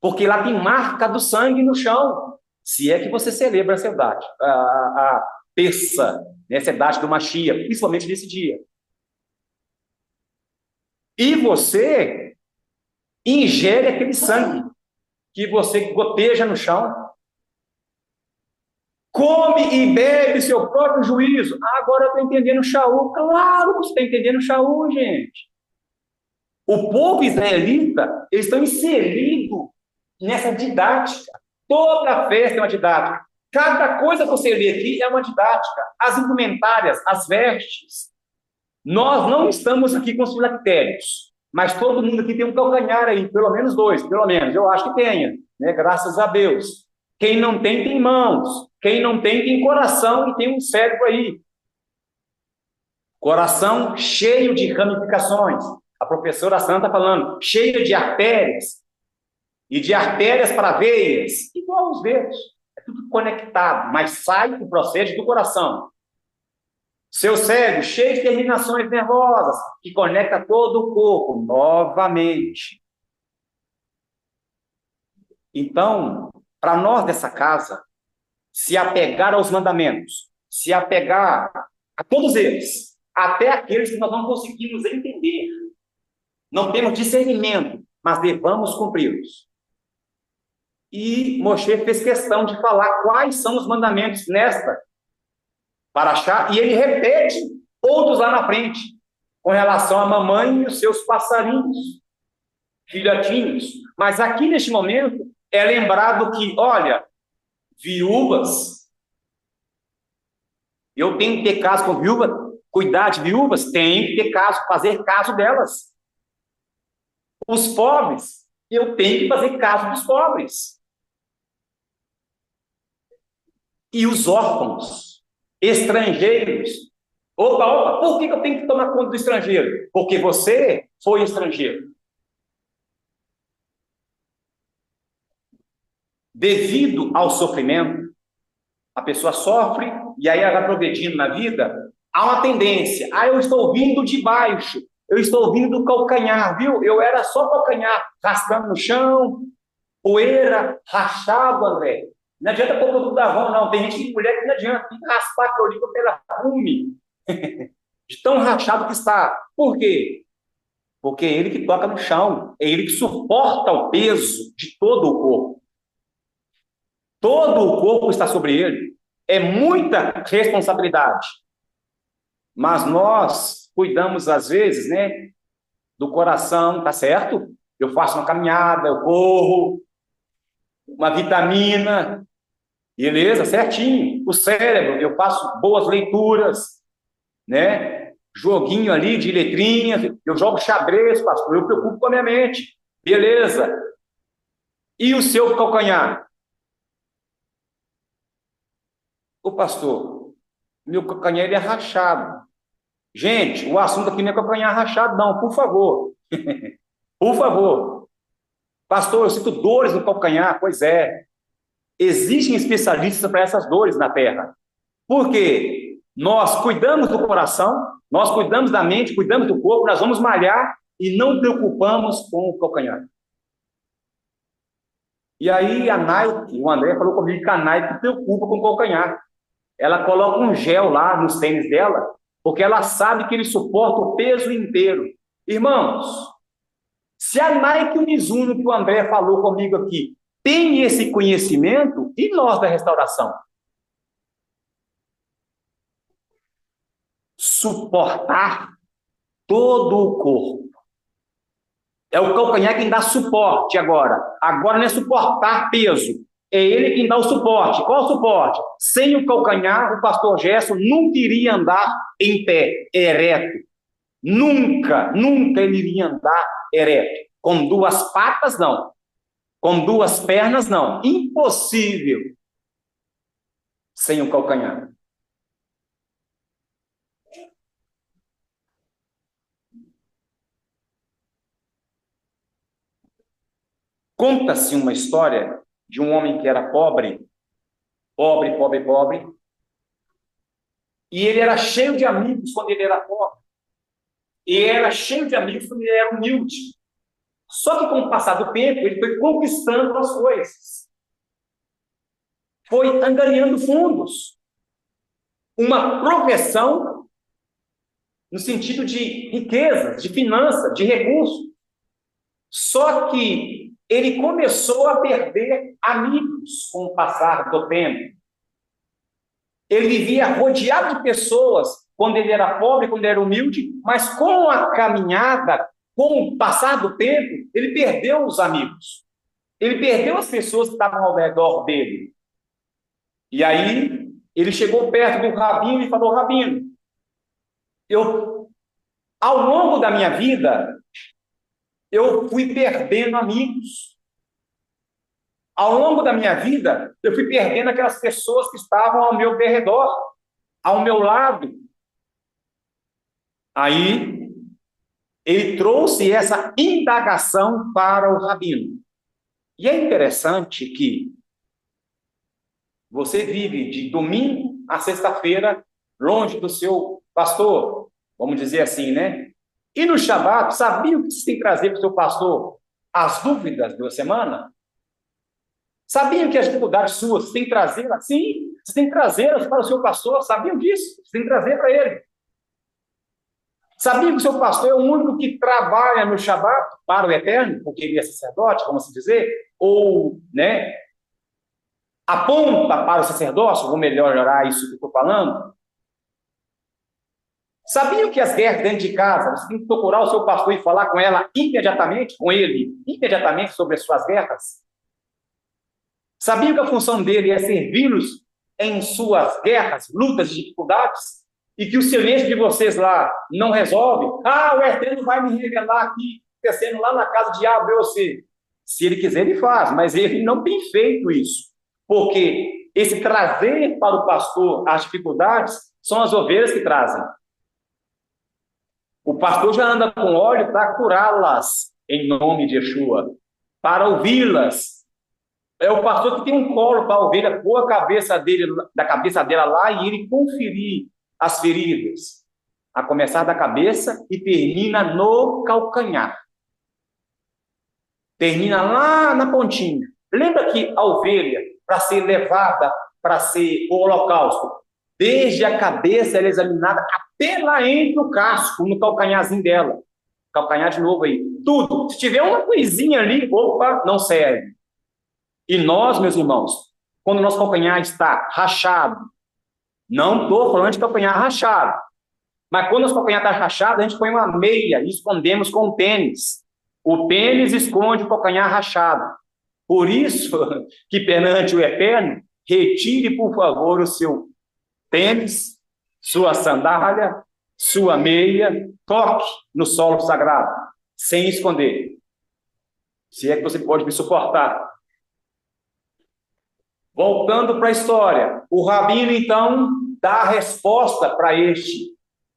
Porque lá tem marca do sangue no chão. Se é que você celebra essa data, a peça, né, essa data do Machia, principalmente nesse dia. E você ingere aquele sangue que você goteja no chão. Come e bebe seu próprio juízo. Ah, agora eu estou entendendo o Shaul. Claro que você está entendendo o Shaul, gente. O povo israelita, eles estão inseridos nessa didática. Toda festa é uma didática. Cada coisa que você lê aqui é uma didática. As indumentárias, as vestes. Nós não estamos aqui com os filactérios, mas todo mundo aqui tem um calcanhar aí, pelo menos dois, pelo menos. Eu acho que tenha, né? Graças a Deus. Quem não tem, tem mãos. Quem não tem, tem coração e tem um cérebro aí. Coração cheio de ramificações. A professora Santa está falando, cheio de artérias. E de artérias para veias, igual os dedos. É tudo conectado, mas sai o processo do coração. Seu cérebro cheio de terminações nervosas, que conecta todo o corpo, novamente. Então, para nós dessa casa, se apegar aos mandamentos, se apegar a todos eles, até aqueles que nós não conseguimos entender, não temos discernimento, mas devamos cumpri-los. E Moshe fez questão de falar quais são os mandamentos nesta Paraxá, e ele repete outros lá na frente, com relação à mamãe e os seus passarinhos, filhotinhos. Mas aqui neste momento é lembrado que, olha, viúvas, eu tenho que ter caso com viúva, cuidar de viúvas, tenho que ter caso, fazer caso delas. Os pobres, eu tenho que fazer caso dos pobres. E os órfãos, estrangeiros. Opa, por que eu tenho que tomar conta do estrangeiro? Porque você foi estrangeiro. Devido ao sofrimento, a pessoa sofre e aí ela vai progredindo na vida, há uma tendência. Ah, eu estou vindo de baixo, eu estou vindo do calcanhar, viu? Eu era só calcanhar, raspando no chão, poeira, rachado, André. Não adianta pôr tudo da van, não. Tem gente que mulher que não adianta, tem que raspar a corica pela rume. De tão rachado que está. Por quê? porque é ele que toca no chão, é ele que suporta o peso de todo o corpo. Todo o corpo está sobre ele. É muita responsabilidade. Mas nós cuidamos, às vezes, né, do coração, tá certo? Eu faço uma caminhada, eu corro, uma vitamina, beleza, certinho. O cérebro, eu faço boas leituras, né? Joguinho ali de letrinhas, eu jogo xadrez, pastor, eu preocupo com a minha mente, beleza. E o seu calcanhar? Ô pastor, meu calcanhar ele é rachado. Gente, o assunto aqui não é calcanhar rachado, não, por favor. Por favor. Pastor, eu sinto dores no calcanhar. Pois é. Existem especialistas para essas dores na terra. Por quê? Nós cuidamos do coração, nós cuidamos da mente, cuidamos do corpo, nós vamos malhar e não preocupamos com o calcanhar. E aí a Nike, o André falou comigo que a Nike preocupa com o calcanhar. Ela coloca um gel lá nos tênis dela, porque ela sabe que ele suporta o peso inteiro. Irmãos, se a Nike e o Mizuno, que o André falou comigo aqui, tem esse conhecimento, e nós da restauração? Suportar todo o corpo. É o calcanhar quem dá suporte agora. Agora não é suportar peso. É ele quem dá o suporte. Qual o suporte? Sem o calcanhar, o pastor Gerson nunca iria andar em pé, ereto. Nunca, nunca ele iria andar ereto. Com duas patas, não. Com duas pernas, não. Impossível. Sem o calcanhar. Conta-se uma história de um homem que era pobre, pobre, pobre, pobre, e ele era cheio de amigos quando ele era pobre, e era cheio de amigos quando ele era humilde. Só que com o passar do tempo, ele foi conquistando as coisas, foi angariando fundos, uma profissão no sentido de riqueza, de finança, de recursos. Só que ele começou a perder amigos com o passar do tempo. Ele vivia rodeado de pessoas quando ele era pobre, quando ele era humilde, mas com a caminhada, com o passar do tempo, ele perdeu os amigos. Ele perdeu as pessoas que estavam ao redor dele. E aí, ele chegou perto do Rabino e falou: Rabino, ao longo da minha vida, eu fui perdendo amigos. Ao longo da minha vida, eu fui perdendo aquelas pessoas que estavam ao meu redor, ao meu lado. Aí, ele trouxe essa indagação para o Rabino. E é interessante que você vive de domingo a sexta-feira longe do seu pastor, vamos dizer assim, né? E no Shabat, sabia o que você tem que trazer para o seu pastor? As dúvidas da semana? Sabiam que as dificuldades suas você tem que trazer assim? Você tem que trazê-las para o seu pastor? Sabiam disso? Você tem que trazer para ele. Sabiam que o seu pastor é o único que trabalha no Shabat para o eterno, porque ele é sacerdote, vamos assim dizer? Ou, né, aponta para o sacerdócio? Vou melhorar isso que eu estou falando. Sabiam que as guerras dentro de casa, você tem que procurar o seu pastor e falar com ela imediatamente, com ele, imediatamente sobre as suas guerras? Sabiam que a função dele é servi-los em suas guerras, lutas e dificuldades? E que o silêncio de vocês lá não resolve? Ah, o Eterno vai me revelar aqui, acontecendo lá na casa de A, B ou C. Se ele quiser, ele faz, mas ele não tem feito isso. Porque esse trazer para o pastor as dificuldades são as ovelhas que trazem. O pastor já anda com óleo para curá-las em nome de Yeshua, para ouvi-las. É o pastor que tem um colo para a ovelha, pôr a cabeça dele, da cabeça dela lá e ele conferir as feridas, a começar da cabeça e termina no calcanhar. Termina lá na pontinha. Lembra que a ovelha, para ser levada para ser o holocausto, desde a cabeça ela é examinada até lá entre o casco, no calcanharzinho dela. calcanhar de novo aí. Tudo. Se tiver uma coisinha ali, opa, não serve. E nós, meus irmãos, quando o nosso calcanhar está rachado, não estou falando de calcanhar rachado, mas quando o nosso calcanhar está rachado, a gente põe uma meia e escondemos com o pênis. O pênis esconde o calcanhar rachado. Por isso que perante o Eterno, retire, por favor, o seu tênis, sua sandália, sua meia, toque no solo sagrado, sem esconder. Se é que você pode me suportar. Voltando para a história, o rabino, então, dá a resposta para este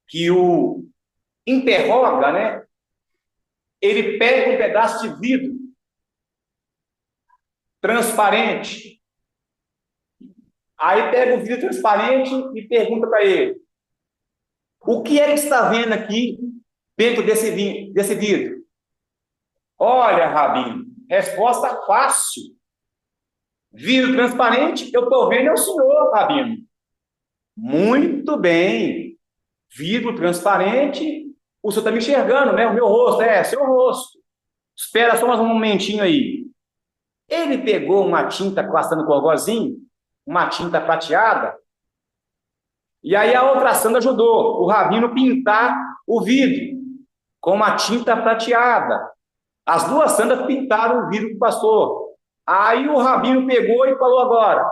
que o interroga, né? Ele pega um pedaço de vidro transparente, aí pega o vidro transparente e pergunta para ele: o que é que está vendo aqui dentro desse vidro? Olha, rabino, resposta fácil. Vidro transparente, eu estou vendo é o senhor, rabino. Muito bem. Vidro transparente, o senhor está me enxergando, né? O meu rosto, seu rosto. Espera só mais um momentinho aí. Ele pegou uma tinta passando com algozinho, uma tinta prateada, e aí a outra santa ajudou o rabino pintar o vidro com uma tinta prateada. As duas santas pintaram o vidro do pastor. Aí o rabino pegou e falou agora: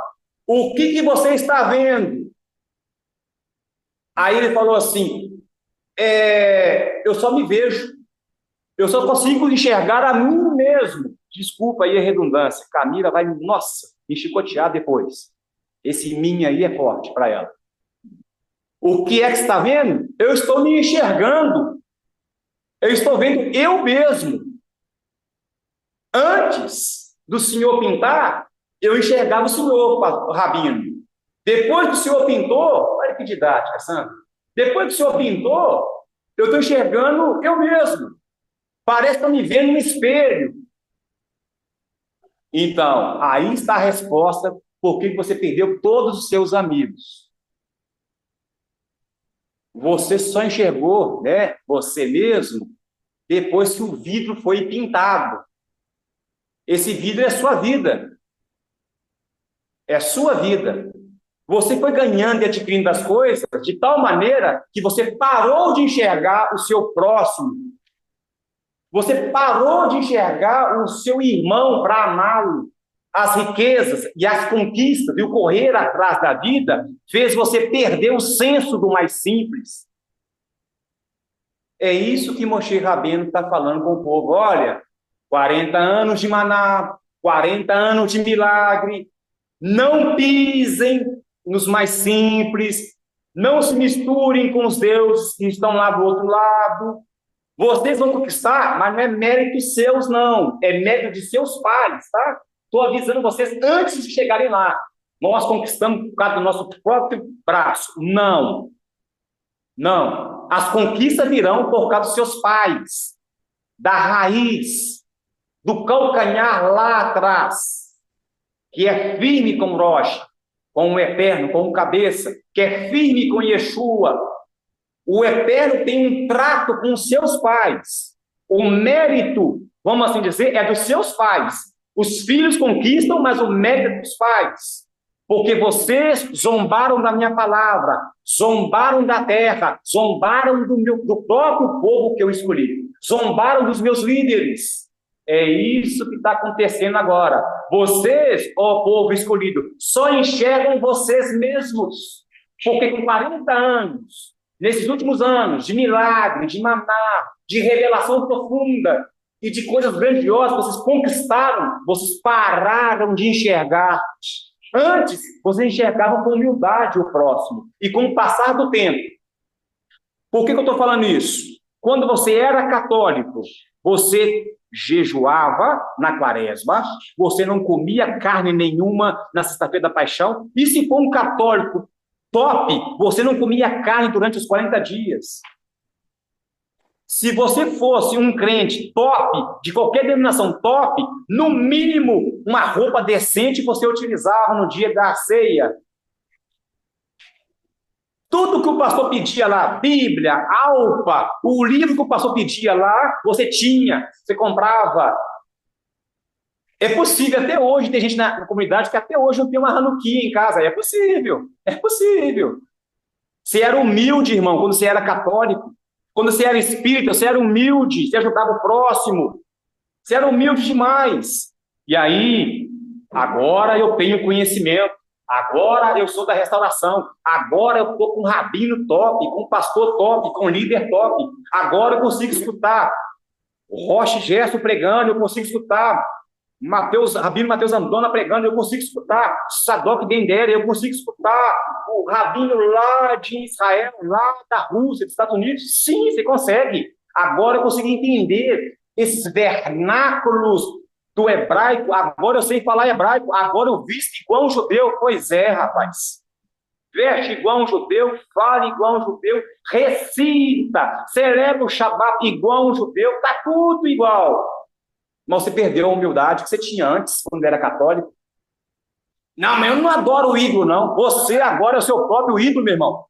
o que você está vendo? Aí ele falou assim: eu só me vejo, eu só consigo enxergar a mim mesmo. Desculpa aí a redundância, Camila vai, nossa, me chicotear depois. Esse mim aí é forte para ela. O que é que você está vendo? Eu estou me enxergando, eu estou vendo eu mesmo. Antes do senhor pintar, eu enxergava o senhor, rabino. Depois que o senhor pintou, olha que didática, Sandra. Depois que o senhor pintou, eu estou enxergando eu mesmo. Parece que estou me vendo no espelho. Então, aí está a resposta por que você perdeu todos os seus amigos. Você só enxergou, né, você mesmo, depois que o vidro foi pintado. Esse vidro é sua vida. É sua vida. Você foi ganhando e adquirindo as coisas de tal maneira que você parou de enxergar o seu próximo. Você parou de enxergar o seu irmão para amá-lo. As riquezas e as conquistas e o correr atrás da vida fez você perder o senso do mais simples. É isso que Moshe Rabbeinu está falando com o povo. Olha, 40 anos de maná, 40 anos de milagre. Não pisem nos mais simples, não se misturem com os deuses que estão lá do outro lado. Vocês vão conquistar, mas não é mérito seus, não. É mérito de seus pais, tá? Estou avisando vocês antes de chegarem lá. Nós conquistamos por causa do nosso próprio braço. Não. Não. As conquistas virão por causa dos seus pais, da raiz, do calcanhar lá atrás, que é firme com rocha, com o Eterno, com o cabeça, que é firme com Yeshua. O Eterno tem um trato com os seus pais. O mérito, vamos assim dizer, é dos seus pais. Os filhos conquistam, mas o mérito é dos pais. Porque vocês zombaram da minha palavra, zombaram da terra, zombaram do próprio povo que eu escolhi, zombaram dos meus líderes. É isso que está acontecendo agora. Vocês, ó povo escolhido, só enxergam vocês mesmos. Porque com 40 anos, nesses últimos anos, de milagre, de maná, de revelação profunda e de coisas grandiosas, vocês conquistaram, vocês pararam de enxergar. Antes, vocês enxergavam com humildade o próximo. E com o passar do tempo. Por que eu estou falando isso? Quando você era católico, você jejuava na quaresma, você não comia carne nenhuma na sexta-feira da paixão, e se for um católico top, você não comia carne durante os 40 dias. Se você fosse um crente top, de qualquer denominação top, no mínimo uma roupa decente você utilizava no dia da ceia. Tudo que o pastor pedia lá, Bíblia, Alpa, o livro que o pastor pedia lá, você tinha, você comprava. É possível, até hoje, tem gente na comunidade que até hoje não tem uma Hanukkah em casa. É possível, é possível. Você era humilde, irmão, quando você era católico. Quando você era espírita, você era humilde, você ajudava o próximo. Você era humilde demais. E aí, agora eu tenho conhecimento. Agora eu sou da restauração. Agora eu estou com um rabino top, com um pastor top, com um líder top. Agora eu consigo escutar o Roche Gerson pregando, eu consigo escutar Rabino Mateus Andona pregando, eu consigo escutar Sadoc Dendera, eu consigo escutar o Rabino lá de Israel, lá da Rússia, dos Estados Unidos. Sim, você consegue. Agora eu consigo entender esses vernáculos do hebraico. Agora eu sei falar hebraico. Agora eu visto igual um judeu. Pois é, rapaz. Veste igual um judeu, fala igual um judeu, recita, celebra o Shabat igual um judeu, tá tudo igual. Mas você perdeu a humildade que você tinha antes, quando era católico. Não, mas eu não adoro o ídolo, não. Você agora é o seu próprio ídolo, meu irmão.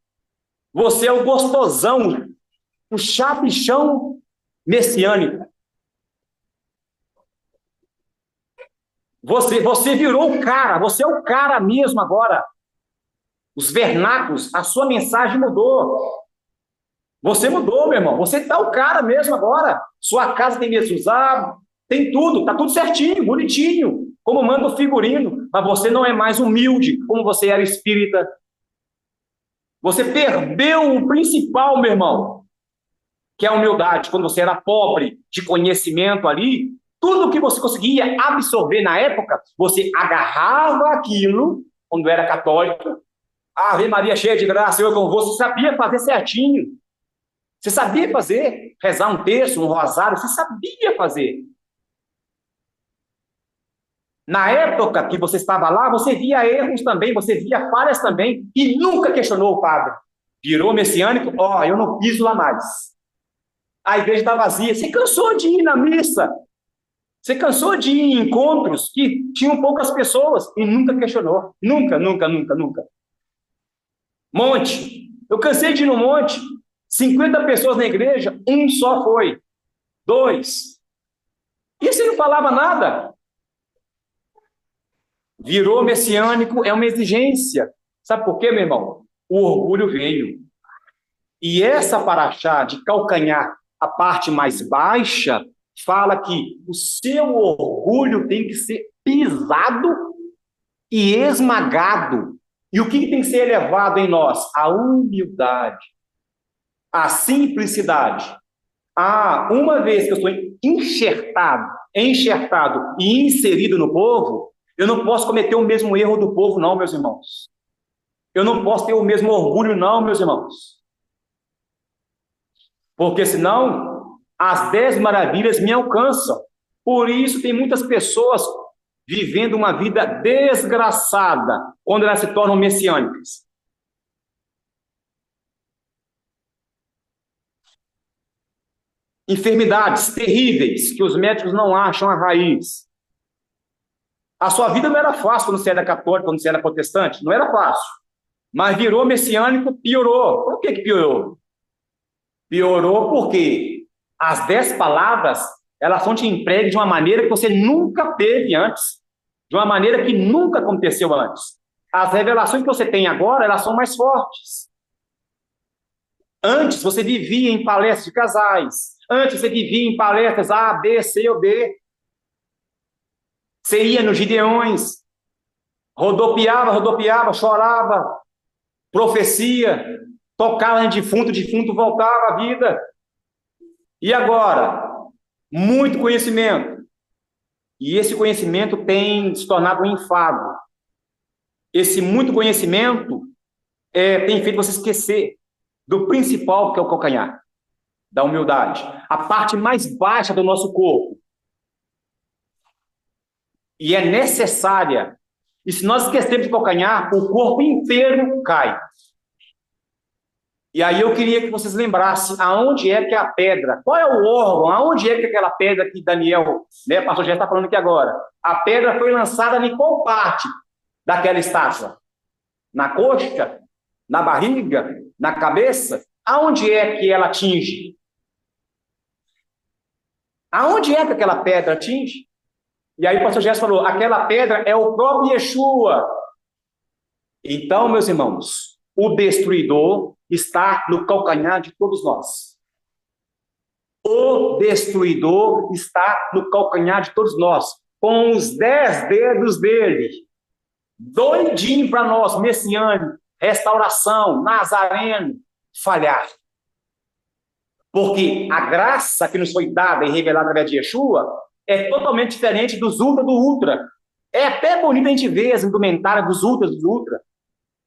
Você é o gostosão, o chapichão messiânico. Você virou o cara, você é o cara mesmo agora. Os vernáculos, a sua mensagem mudou. Você mudou, meu irmão. Você tá o cara mesmo agora. Sua casa tem mezuzá, tem tudo, tá tudo certinho, bonitinho, como manda o figurino. Mas você não é mais humilde, como você era espírita. Você perdeu o principal, meu irmão, que é a humildade. Quando você era pobre de conhecimento ali, tudo que você conseguia absorver na época, você agarrava aquilo, quando era católico. Ave Maria cheia de graça, eu com você, sabia fazer certinho. Você sabia fazer, rezar um terço, um rosário, você sabia fazer. Na época que você estava lá, você via erros também, você via falhas também, e nunca questionou o padre. Virou messiânico, eu não piso lá mais. A igreja está vazia. Você cansou de ir na missa. Você cansou de ir em encontros que tinham poucas pessoas e nunca questionou. Nunca, nunca, nunca, nunca. Monte. Eu cansei de ir no monte. 50 pessoas na igreja, um só foi. 2. E você não falava nada. Virou messiânico, é uma exigência. Sabe por quê, meu irmão? O orgulho veio. E essa paraxá de calcanhar, a parte mais baixa, fala que o seu orgulho tem que ser pisado e esmagado. E o que tem que ser elevado em nós? A humildade, a simplicidade. Uma vez que eu estou enxertado e inserido no povo, eu não posso cometer o mesmo erro do povo, não, meus irmãos. Eu não posso ter o mesmo orgulho, não, meus irmãos. Porque senão, as 10 maravilhas me alcançam. Por isso, tem muitas pessoas vivendo uma vida desgraçada quando elas se tornam messiânicas. Enfermidades terríveis que os médicos não acham a raiz. A sua vida não era fácil quando você era católico, quando você era protestante. Não era fácil. Mas virou messiânico, piorou. Por que piorou? Piorou porque as 10 palavras, elas são te entregues de uma maneira que você nunca teve antes. De uma maneira que nunca aconteceu antes. As revelações que você tem agora, elas são mais fortes. Antes, você vivia em palestras de casais. Antes, você vivia em palestras A, B, C ou D. Você ia nos Gideões, rodopiava, chorava, profecia, tocava em defunto, defunto voltava à vida. E agora? Muito conhecimento. E esse conhecimento tem se tornado um enfado. Esse muito conhecimento tem feito você esquecer do principal, que é o calcanhar, da humildade. A parte mais baixa do nosso corpo. E é necessária. E se nós esquecermos de calcanhar, o corpo inteiro cai. E aí eu queria que vocês lembrassem aonde é que é a pedra, qual é o órgão, aonde é que é aquela pedra que Daniel, pastor Jé está falando aqui agora. A pedra foi lançada em qual parte daquela estátua? Na coxa? na barriga, na cabeça, aonde é que ela atinge? Aonde é que aquela pedra atinge? E aí o pastor Gerson falou, aquela pedra é o próprio Yeshua. Então, meus irmãos, o destruidor está no calcanhar de todos nós. O destruidor está no calcanhar de todos nós, com os 10 dedos dele, doidinho para nós, messiânico, restauração, nazareno, falhar. Porque a graça que nos foi dada e revelada através de Yeshua é totalmente diferente dos ultra do ultra. É até bonito a gente ver as indumentárias dos ultra.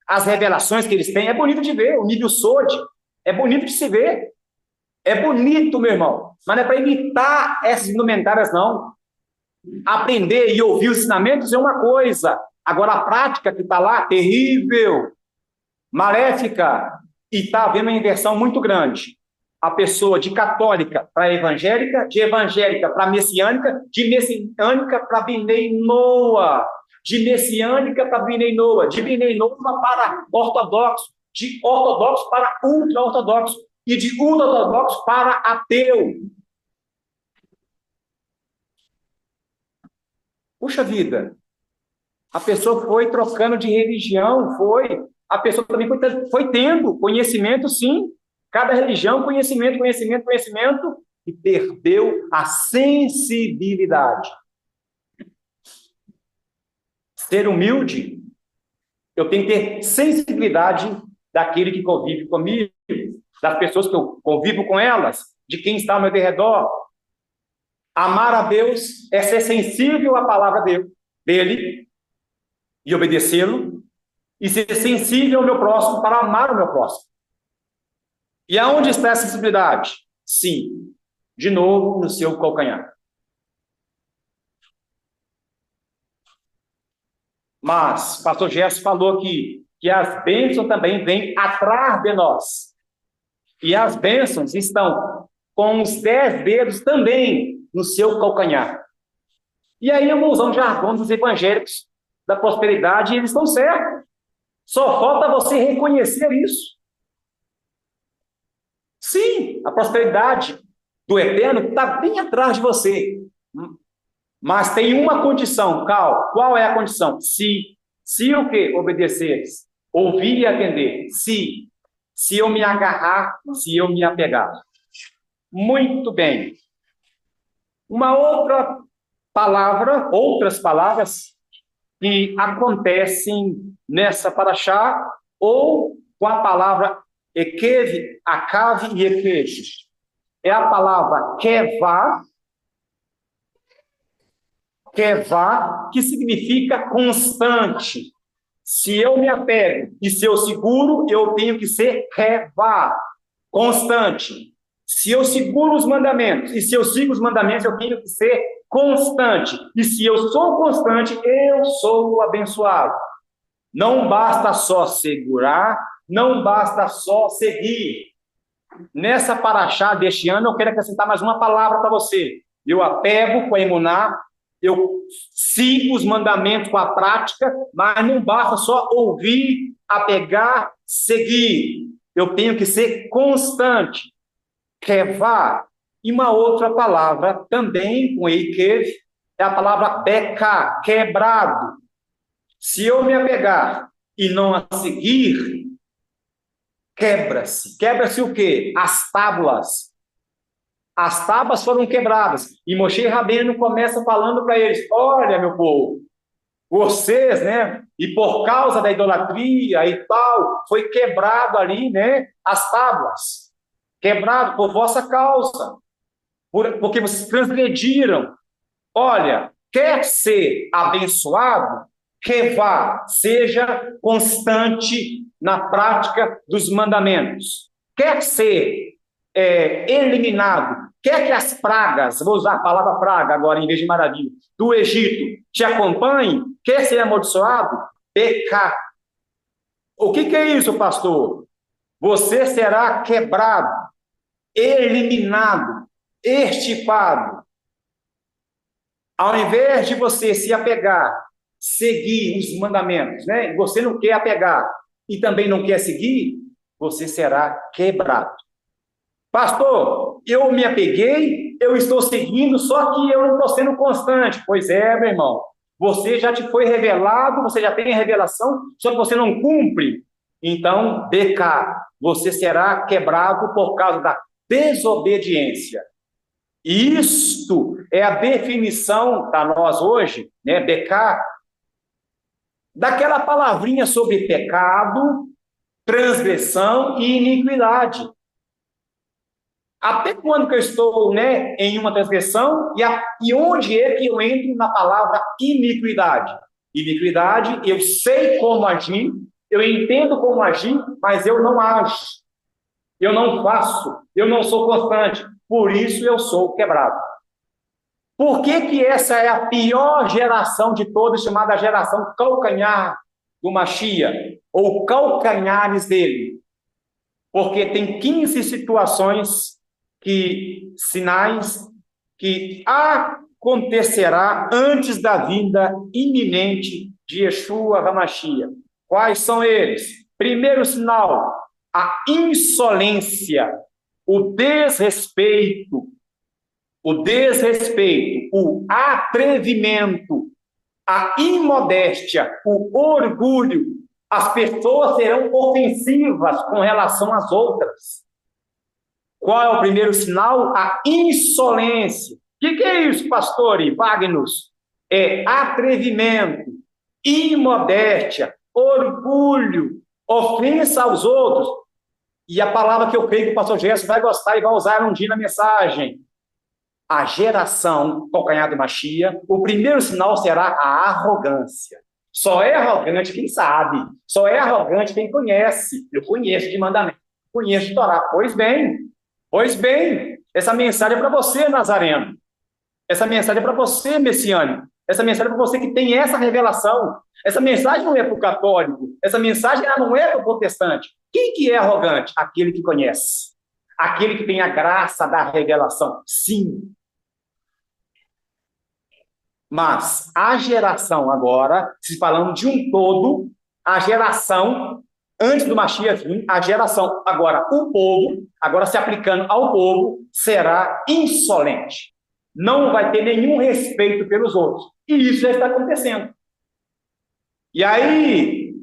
As revelações que eles têm, é bonito de ver, o nível SOD, é bonito de se ver. É bonito, meu irmão, mas não é para imitar essas indumentárias, não. Aprender e ouvir os ensinamentos é uma coisa, agora a prática que está lá, terrível, maléfica, e está havendo uma inversão muito grande. A pessoa de católica para evangélica, de evangélica para messiânica, de messiânica para Binei Noa, de messiânica para Binei Noa, de Binei Noa para ortodoxo, de ortodoxo para ultra-ortodoxo, e de ultra-ortodoxo para ateu. Puxa vida, a pessoa foi trocando de religião, a pessoa também foi tendo conhecimento, sim, cada religião, conhecimento, e perdeu a sensibilidade. Ser humilde, eu tenho que ter sensibilidade daquele que convive comigo, das pessoas que eu convivo com elas, de quem está ao meu redor. Amar a Deus é ser sensível à palavra dele e obedecê-lo, e ser sensível ao meu próximo para amar o meu próximo. E aonde está a sensibilidade? Sim, de novo no seu calcanhar. Mas, pastor Gerson falou aqui que as bênçãos também vêm atrás de nós. E as bênçãos estão com os 10 dedos também no seu calcanhar. E aí eu vou usar um jargão dos evangélicos da prosperidade, e eles estão certos. Só falta você reconhecer isso. Sim, a prosperidade do eterno está bem atrás de você. Mas tem uma condição, Cal. Qual é a condição? Se o quê? Obedeceres. Ouvir e atender. Se eu me agarrar, se eu me apegar. Muito bem. Uma outra palavra, outras palavras que acontecem nessa paraxá, ou com a palavra ekev, akav e ekev. É a palavra kevá, que significa constante. Se eu me apego e se eu seguro, eu tenho que ser kevá, constante. Se eu seguro os mandamentos e se eu sigo os mandamentos, eu tenho que ser constante. E se eu sou constante, eu sou o abençoado. Não basta só segurar, não basta só seguir. Nessa paraxá deste ano, eu quero acrescentar mais uma palavra para você. Eu apego com a emuná, eu sigo os mandamentos com a prática, mas não basta só ouvir, apegar, seguir. Eu tenho que ser constante. Kevá. E uma outra palavra também com eikev é a palavra beká, quebrado. Se eu me apegar e não a seguir, quebra-se. Quebra-se o quê? As tábuas. As tábuas foram quebradas. E Moshe Rabbeinu começa falando para eles, olha, meu povo, vocês, né, e por causa da idolatria e tal, foi quebrado ali, né, as tábuas. Quebrado por vossa causa. Porque vocês transgrediram. Olha, quer ser abençoado? Que vá, seja constante na prática dos mandamentos. Quer ser eliminado? Quer que as pragas, vou usar a palavra praga agora em vez de maravilha, do Egito te acompanhem? Quer ser amaldiçoado? Pecar. O que é isso, pastor? Você será quebrado, eliminado, extirpado. Ao invés de você se apegar, seguir os mandamentos, né? Você não quer apegar, e também não quer seguir, você será quebrado. Pastor, eu me apeguei, eu estou seguindo, só que eu não estou sendo constante. Pois é, meu irmão. Você já te foi revelado, você já tem a revelação, só que você não cumpre. Então, BK, você será quebrado por causa da desobediência. Isto é a definição para nós hoje, né, BK, daquela palavrinha sobre pecado, transgressão e iniquidade. Até quando que eu estou, né, em uma transgressão e onde é que eu entro na palavra iniquidade? Iniquidade, eu sei como agir, eu entendo como agir, mas eu não ajo, eu não faço, eu não sou constante, por isso eu sou quebrado. Por que essa é a pior geração de todas, chamada geração calcanhar do Mashiach, ou calcanhares dele? Porque tem 15 situações sinais que acontecerá antes da vinda iminente de Yeshua HaMashiach. Quais são eles? Primeiro sinal, a insolência, o desrespeito, o atrevimento, a imodéstia, o orgulho. As pessoas serão ofensivas com relação às outras. Qual é o primeiro sinal? A insolência. O que é isso, pastor e Magnus? É atrevimento, imodéstia, orgulho, ofensa aos outros. E a palavra que eu creio que o pastor Gerson vai gostar e vai usar um dia na mensagem. A geração calcanhar do Mashiach, o primeiro sinal será a arrogância. Só é arrogante quem sabe. Só é arrogante quem conhece. Eu conheço de mandamento, conheço de Torá. Pois bem, essa mensagem é para você, Nazareno. Essa mensagem é para você, messiânico. Essa mensagem é para você que tem essa revelação. Essa mensagem não é para o católico. Essa mensagem não é para o protestante. Quem que é arrogante? Aquele que conhece. Aquele que tem a graça da revelação. Sim. Mas a geração agora, se falando de um todo, a geração, antes do Mashiach vir, a geração, agora o povo, agora se aplicando ao povo, será insolente. Não vai ter nenhum respeito pelos outros. E isso já está acontecendo. E aí,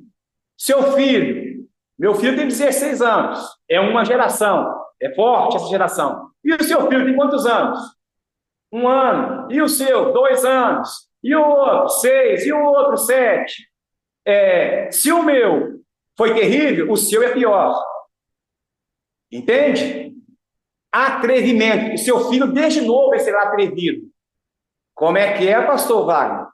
meu filho tem 16 anos, é uma geração, é forte essa geração. E o seu filho tem quantos anos? 1 ano. E o seu? 2 anos. E o outro? 6. E o outro? 7. Se o meu foi terrível, o seu é pior. Entende? Atrevimento. O seu filho, desde novo, ele será atrevido. Como é que é, pastor Wagner?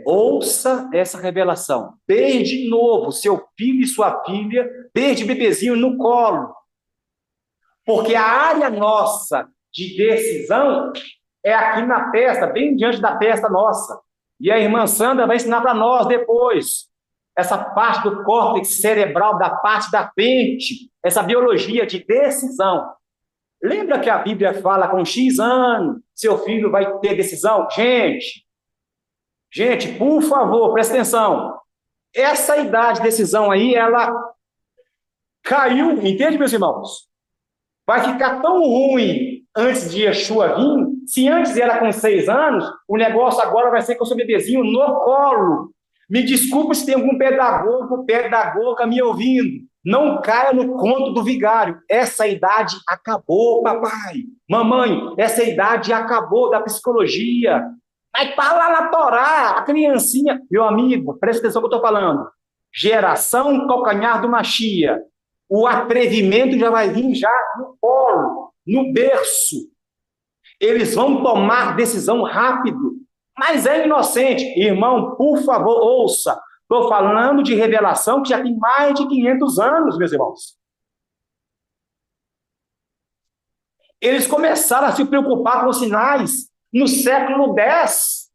Ouça essa revelação. Desde novo, seu filho e sua filha, desde bebezinho no colo. Porque a área nossa de decisão é aqui na testa, bem diante da testa nossa. E a irmã Sandra vai ensinar para nós depois. Essa parte do córtex cerebral, da parte da frente, essa biologia de decisão. Lembra que a Bíblia fala com X anos, seu filho vai ter decisão? Gente, por favor, presta atenção. Essa idade de decisão aí, ela caiu, entende, meus irmãos? Vai ficar tão ruim antes de Yeshua vir, se antes era com 6 anos, o negócio agora vai ser com o seu bebezinho no colo. Me desculpa se tem algum pedagoga me ouvindo. Não caia no conto do vigário. Essa idade acabou, papai. Mamãe, essa idade acabou da psicologia. Mas tá lá na Torá, a criancinha. Meu amigo, presta atenção no que eu estou falando. Geração calcanhar do Mashiach. O atrevimento já vai vir já no colo, no berço. Eles vão tomar decisão rápido, mas é inocente. Irmão, por favor, ouça. Estou falando de revelação que já tem mais de 500 anos, meus irmãos. Eles começaram a se preocupar com os sinais no século X.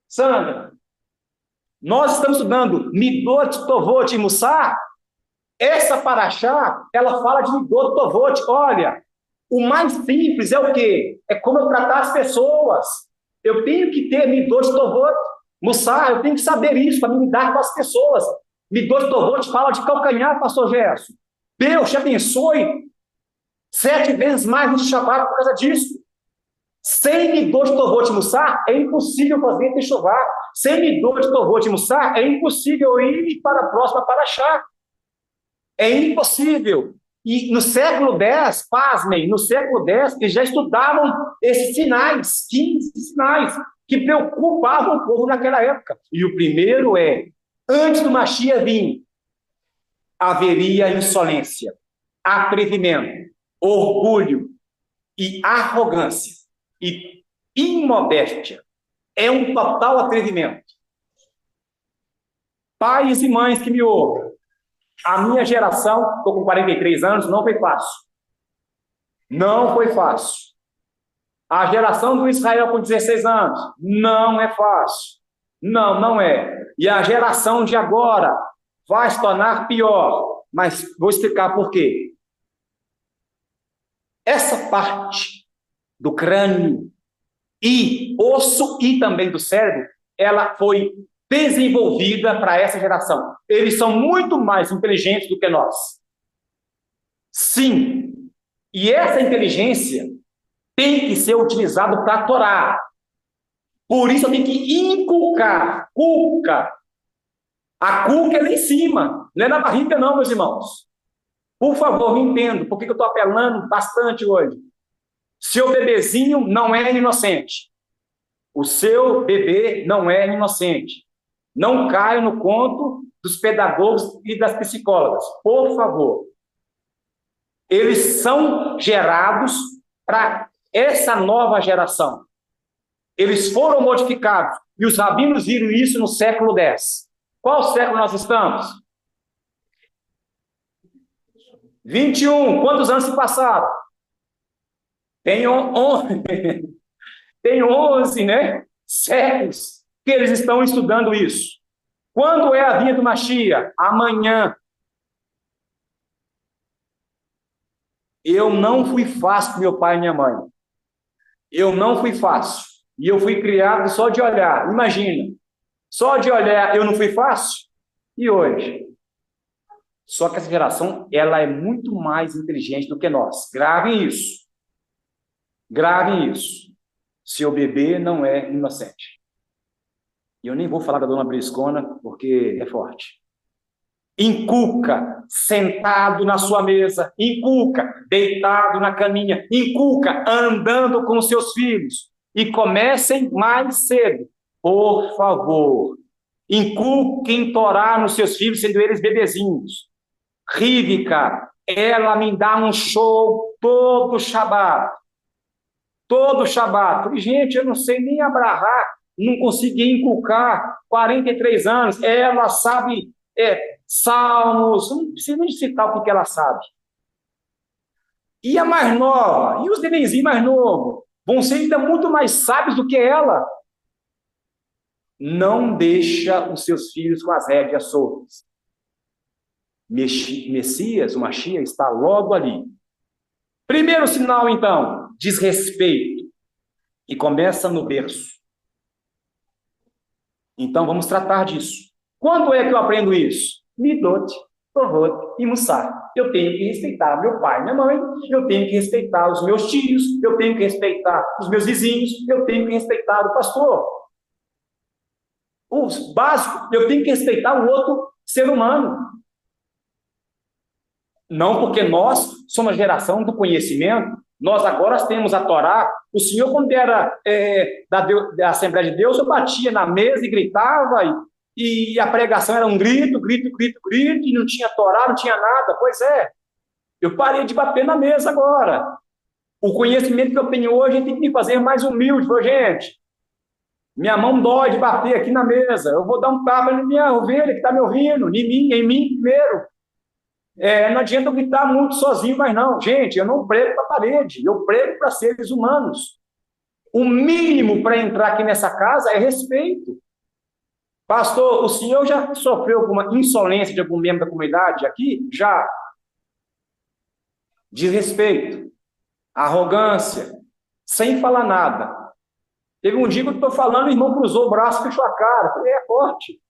Sandra, nós estamos estudando Midot, Tovot e Mussar. Essa paraxá, ela fala de Midot, Tovot. Olha, o mais simples é o quê? É como eu tratar as pessoas. Eu tenho que ter Midot, Tovot, Mussar, eu tenho que saber isso para me lidar com as pessoas. Midot Tovot fala de calcanhar, pastor Gerson. Deus te abençoe 7 vezes mais no Shabbat por causa disso. Sem Midot Tovot Mussar, é impossível fazer Teshuvá. Sem Midot Tovot Mussar, é impossível ir para a próxima Paraxá. É impossível. E no século X, pasmem, no século X, eles já estudavam esses sinais, 15 sinais, que preocupavam o povo naquela época. E o primeiro é, antes do Mashiach vir, haveria insolência, atrevimento, orgulho e arrogância e imodéstia. É um total atrevimento. Pais e mães que me ouvem, a minha geração, estou com 43 anos, não foi fácil. Não foi fácil. A geração do Israel com 16 anos, não é fácil. Não, não é. E a geração de agora vai se tornar pior. Mas vou explicar por quê. Essa parte do crânio e osso e também do cérebro, ela foi desenvolvida para essa geração. Eles são muito mais inteligentes do que nós. Sim. E essa inteligência tem que ser utilizada para a Torá. Por isso eu tenho que inculcar. Culca. A culca é lá em cima. Não é na barriga não, meus irmãos. Por favor, me entendo. Por que eu estou apelando bastante hoje? Seu bebezinho não é inocente. O seu bebê não é inocente. Não caia no conto dos pedagogos e das psicólogas. Por favor. Eles são gerados para essa nova geração. Eles foram modificados. E os rabinos viram isso no século X. Qual século nós estamos? 21. Quantos anos se passaram? Tem 11, né? Séculos que eles estão estudando isso. Quando é a vinda do Mashiach? Amanhã. Eu não fui fácil com meu pai e minha mãe. Eu não fui fácil. E eu fui criado só de olhar. Imagina. Só de olhar eu não fui fácil? E hoje? Só que essa geração, ela é muito mais inteligente do que nós. Gravem isso. Gravem isso. Seu bebê não é inocente. E eu nem vou falar da dona Briscona, porque é forte. Inculca, sentado na sua mesa. Inculca, deitado na caminha. Inculca, andando com seus filhos. E comecem mais cedo. Por favor. Inculquem Torá nos seus filhos, sendo eles bebezinhos. Rívika, ela me dá um show todo Shabbat. Todo Shabbat. Falei, gente, eu não sei nem abrahar, não consegui inculcar, 43 anos, ela sabe salmos, não precisa nem citar o que ela sabe. E a mais nova, e os nenenzinhos mais novos, vão ser ainda muito mais sábios do que ela. Não deixa os seus filhos com as rédeas soltas. Messias, o Mashiach, está logo ali. Primeiro sinal, então, desrespeito. E começa no berço. Então, vamos tratar disso. Quando é que eu aprendo isso? Midot, Tovot e Mussar. Eu tenho que respeitar meu pai e minha mãe, eu tenho que respeitar os meus tios, eu tenho que respeitar os meus vizinhos, eu tenho que respeitar o pastor. Os básicos, eu tenho que respeitar o outro ser humano. Não porque nós somos a geração do conhecimento, nós agora temos a Torá. O senhor, quando era da Assembleia de Deus, eu batia na mesa e gritava, e a pregação era um grito, grito, grito, grito, e não tinha Torá, não tinha nada. Pois é, eu parei de bater na mesa agora. O conhecimento que eu tenho hoje tem que me fazer mais humilde. Falei, gente, minha mão dói de bater aqui na mesa, eu vou dar um tapa na minha ovelha que está me ouvindo, em mim primeiro. Não adianta eu gritar muito sozinho, mas não. Gente, eu não prego para a parede, eu prego para seres humanos. O mínimo para entrar aqui nessa casa é respeito. Pastor, o senhor já sofreu alguma insolência de algum membro da comunidade aqui? Já. Desrespeito, arrogância, sem falar nada. Teve um dia que eu estou falando, o irmão cruzou o braço e fechou a cara. Eu falei, é forte.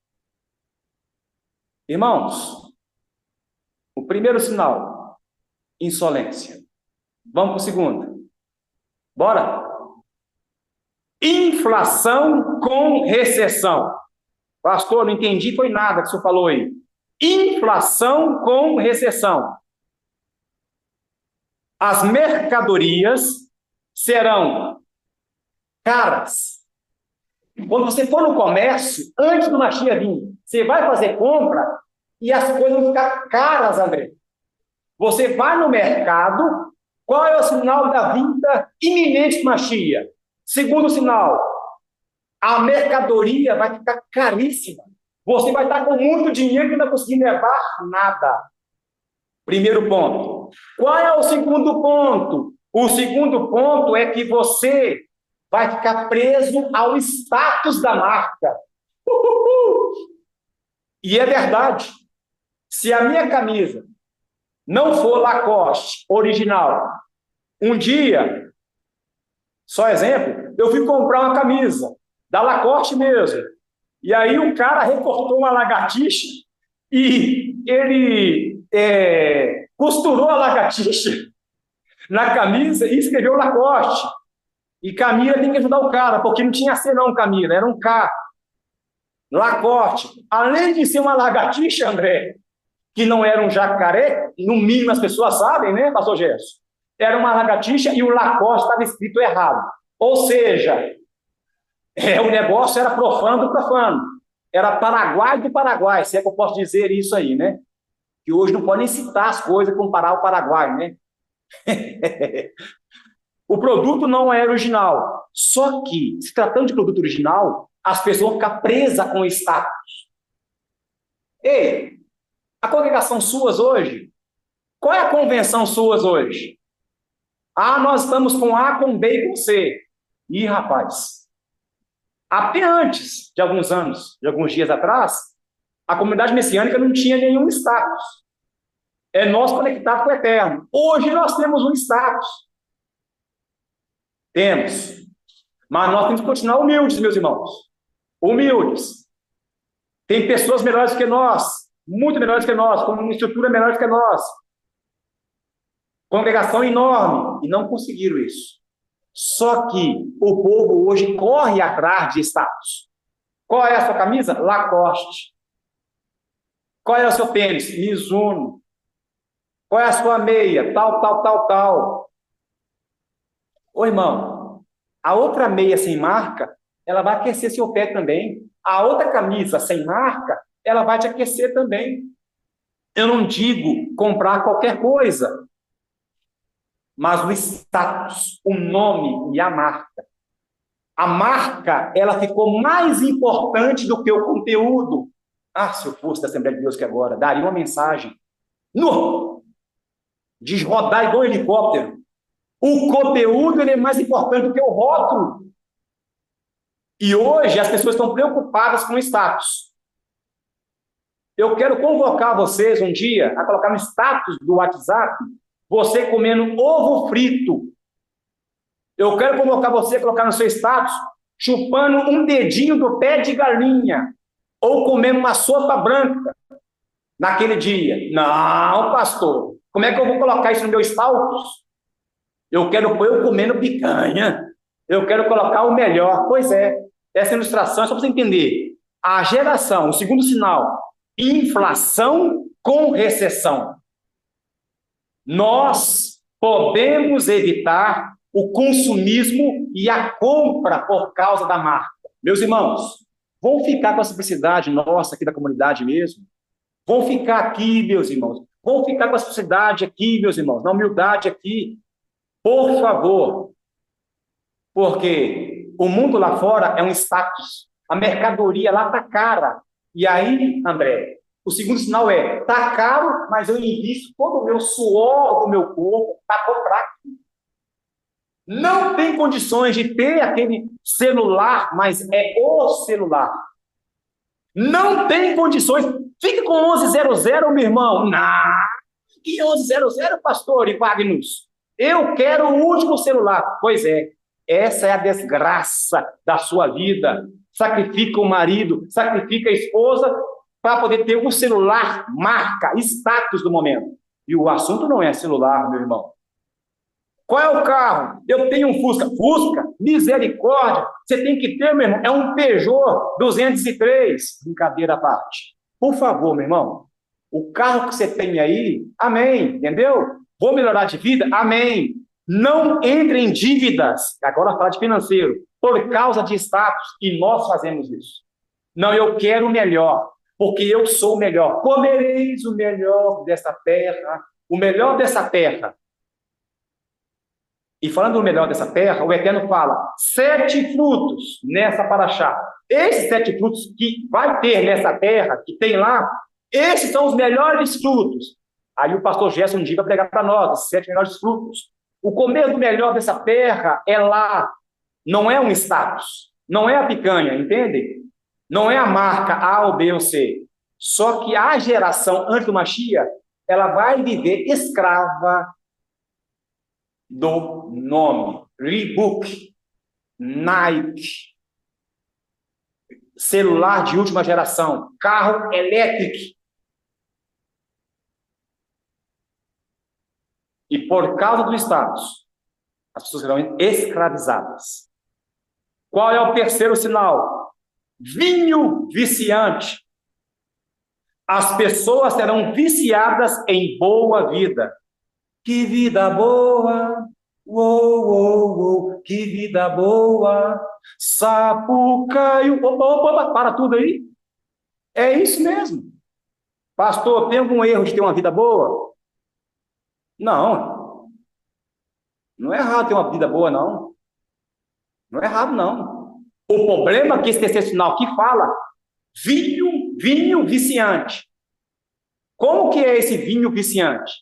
Irmãos, o primeiro sinal, insolência. Vamos para o segundo. Bora? Inflação com recessão. Pastor, não entendi, foi nada que o senhor falou aí. Inflação com recessão. As mercadorias serão caras. Quando você for no comércio, antes do Machia vir, você vai fazer compra e as coisas vão ficar caras, André. Você vai no mercado, qual é o sinal da vinda iminente do Machia? Segundo sinal, a mercadoria vai ficar caríssima. Você vai estar com muito dinheiro e não vai conseguir levar nada. Primeiro ponto. Qual é o segundo ponto? O segundo ponto é que você vai ficar preso ao status da marca. E é verdade. Se a minha camisa não for Lacoste original, um dia, só exemplo, eu fui comprar uma camisa da Lacoste mesmo. E aí o cara recortou uma lagartixa e ele costurou a lagartixa na camisa e escreveu Lacoste. E Camila tem que ajudar o cara, porque não tinha C não, Camila, era um K. Lacoste. Além de ser uma lagartixa, André, que não era um jacaré, no mínimo as pessoas sabem, né, pastor Gerson? Era uma lagartixa e o Lacoste estava escrito errado. Ou seja, o negócio era profano do profano. Era Paraguai do Paraguai, se é que eu posso dizer isso aí, né? Que hoje não podem citar as coisas e comparar o Paraguai, né? O produto não é original. Só que, se tratando de produto original, as pessoas vão ficar presas com o status. Ei, a congregação suas hoje, qual é a convenção suas hoje? Ah, nós estamos com A, com B e com C. Ih, rapaz, até antes de alguns anos, de alguns dias atrás, a comunidade messiânica não tinha nenhum status. É nós conectados com o Eterno. Hoje nós temos um status. Temos. Mas nós temos que continuar humildes, meus irmãos. Humildes. Tem pessoas melhores que nós, muito melhores que nós, com uma estrutura melhor que nós. Congregação enorme. E não conseguiram isso. Só que o povo hoje corre atrás de status. Qual é a sua camisa? Lacoste. Qual é o seu tênis? Mizuno. Qual é a sua meia? Tal, tal, tal, tal. Ô, irmão, a outra meia sem marca, ela vai aquecer seu pé também. A outra camisa sem marca, ela vai te aquecer também. Eu não digo comprar qualquer coisa, mas o status, o nome e a marca. A marca, ela ficou mais importante do que o conteúdo. Ah, se eu fosse da Assembleia de Deus que agora, daria uma mensagem. De rodar igual um helicóptero. O conteúdo ele é mais importante do que o rótulo. E hoje as pessoas estão preocupadas com o status. Eu quero convocar vocês um dia a colocar no status do WhatsApp você comendo ovo frito. Eu quero convocar você a colocar no seu status chupando um dedinho do pé de galinha ou comendo uma sopa branca naquele dia. Não, pastor. Como é que eu vou colocar isso no meu status? Eu quero pôr eu comendo picanha. Eu quero colocar o melhor. Pois é, essa ilustração é só para você entender. A geração, o segundo sinal, inflação com recessão. Nós podemos evitar o consumismo e a compra por causa da marca. Meus irmãos, vão ficar com a simplicidade nossa aqui da comunidade mesmo? Vão ficar aqui, meus irmãos. Vão ficar com a simplicidade aqui, meus irmãos, na humildade aqui. Por favor. Porque o mundo lá fora é um status. A mercadoria lá está cara. E aí, André, o segundo sinal é, está caro, mas eu invisto todo o meu suor do meu corpo para comprar aqui. Não tem condições de ter aquele celular, mas é o celular. Não tem condições. Fique com 1100, meu irmão. Não. Que 1100, pastor e Magnus? Eu quero o último celular. Pois é, essa é a desgraça da sua vida. Sacrifica o marido, sacrifica a esposa para poder ter o celular, marca, status do momento. E o assunto não é celular, meu irmão. Qual é o carro? Eu tenho um Fusca. Fusca? Misericórdia. Você tem que ter, meu irmão, é um Peugeot 203. Brincadeira à parte. Por favor, meu irmão, o carro que você tem aí, amém, entendeu? Vou melhorar de vida? Amém. Não entre em dívidas, agora fala de financeiro, por causa de status, e nós fazemos isso. Não, eu quero o melhor, porque eu sou o melhor. Comereis o melhor dessa terra, o melhor dessa terra. E falando do melhor dessa terra, o Eterno fala, 7 frutos nessa paraxá. Esses 7 frutos que vai ter nessa terra, que tem lá, esses são os melhores frutos. Aí o pastor Gerson um dia vai pregar para nós, os 7 melhores frutos. O comer do melhor dessa terra é lá, não é um status, não é a picanha, entende? Não é a marca A ou B ou C. Só que a geração antes do Mashiach, ela vai viver escrava do nome. Reebok, Nike, celular de última geração, carro elétrico. E por causa do status, as pessoas serão escravizadas. Qual é o terceiro sinal? Vinho viciante. As pessoas serão viciadas em boa vida. Que vida boa! Uou, uou, uou, que vida boa! Sapucaio! Opa, para tudo aí. É isso mesmo. Pastor, tem algum erro de ter uma vida boa? Não. Não é errado ter uma vida boa, não. Não é errado, não. O problema é que esse terceiro sinal que fala vinho viciante. Como que é esse vinho viciante?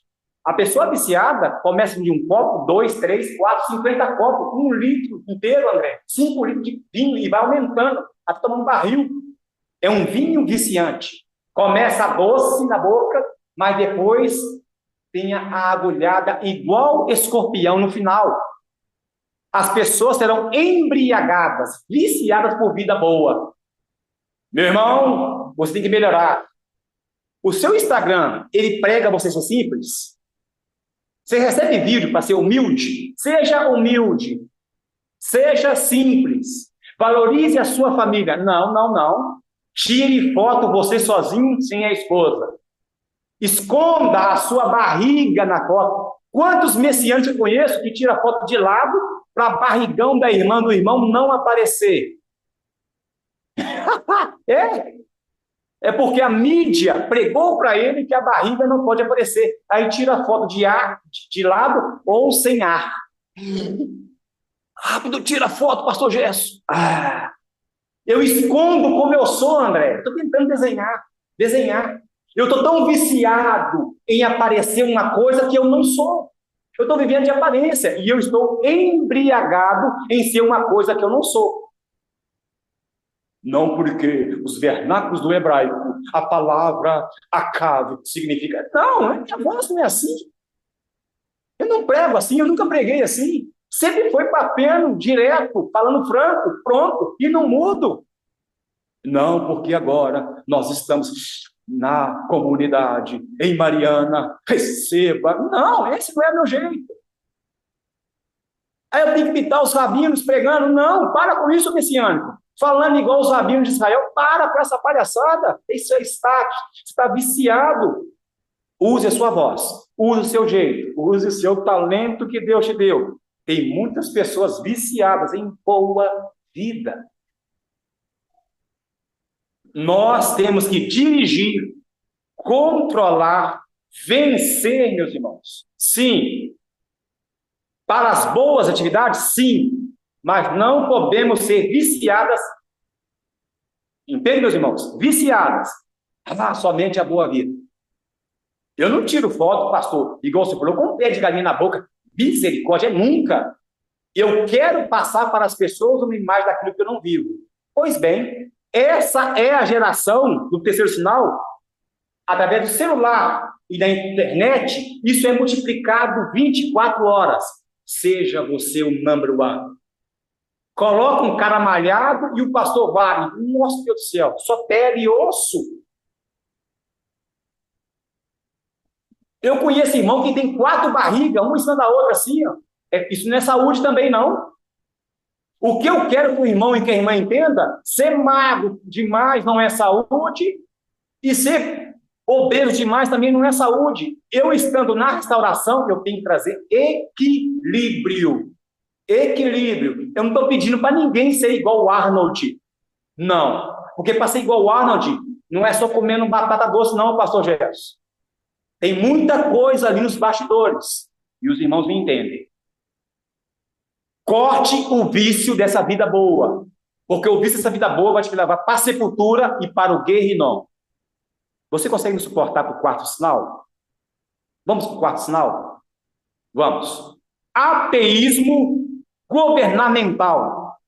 A pessoa viciada começa de um copo, 2, 3, 4, 50 copos, 1 litro inteiro, André, 5 litros de vinho, e vai aumentando, até tomar um barril. É um vinho viciante. Começa doce na boca, mas depois tem a agulhada igual escorpião no final. As pessoas serão embriagadas, viciadas por vida boa. Meu irmão, você tem que melhorar. O seu Instagram, ele prega você ser simples? Você recebe vídeo para ser humilde? Seja humilde. Seja simples. Valorize a sua família. Não. Tire foto você sozinho, sem a esposa. Esconda a sua barriga na foto. Quantos messianos eu conheço que tira foto de lado para barrigão da irmã do irmão não aparecer? É porque a mídia pregou para ele que a barriga não pode aparecer. Aí tira a foto de lado ou sem ar. Rápido, tira a foto, pastor Gerson. Eu escondo como eu sou, André. Estou tentando desenhar. Eu estou tão viciado em aparecer uma coisa que eu não sou. Eu estou vivendo de aparência e eu estou embriagado em ser uma coisa que eu não sou. Não porque os vernáculos do hebraico, a palavra acabe, significa... Não, minha voz não é assim. Eu não prego assim, eu nunca preguei assim. Sempre foi papel direto, falando franco, pronto, e não mudo. Não, porque agora nós estamos na comunidade, em Mariana, receba. Não, esse não é meu jeito. Aí eu tenho que imitar os rabinos pregando. Não, para com isso, messiânico. Falando igual os rabinos de Israel, para com essa palhaçada. Isso é status, você está viciado. Use a sua voz, use o seu jeito, use o seu talento que Deus te deu. Tem muitas pessoas viciadas em boa vida. Nós temos que dirigir, controlar, vencer, meus irmãos. Sim. Para as boas atividades, sim. Mas não podemos ser viciadas. Entende, meus irmãos? Viciadas. Somente a boa vida. Eu não tiro foto, pastor, igual você falou, com um pé de galinha na boca. Misericórdia, nunca. Eu quero passar para as pessoas uma imagem daquilo que eu não vivo. Pois bem, essa é a geração do terceiro sinal, através do celular e da internet, isso é multiplicado 24 horas. Seja você o number one. Coloca um cara malhado e o pastor Wagner. Nossa, Deus do céu, só pele e osso. Eu conheço irmão que tem 4 barrigas, uma em cima da outra, assim, ó. Isso não é saúde também, não. O que eu quero que o irmão e que a irmã entenda, ser magro demais não é saúde, e ser obeso demais também não é saúde. Eu estando na restauração, eu tenho que trazer equilíbrio. Equilíbrio. Eu não estou pedindo para ninguém ser igual o Arnold. Não. Porque para ser igual o Arnold, não é só comendo batata doce, não, pastor Gerson. Tem muita coisa ali nos bastidores. E os irmãos me entendem. Corte o vício dessa vida boa. Porque o vício dessa vida boa vai te levar para a sepultura e para o guerrinó. Você consegue me suportar para o 4º sinal? Vamos para o 4º sinal? Vamos. Ateísmo governamental.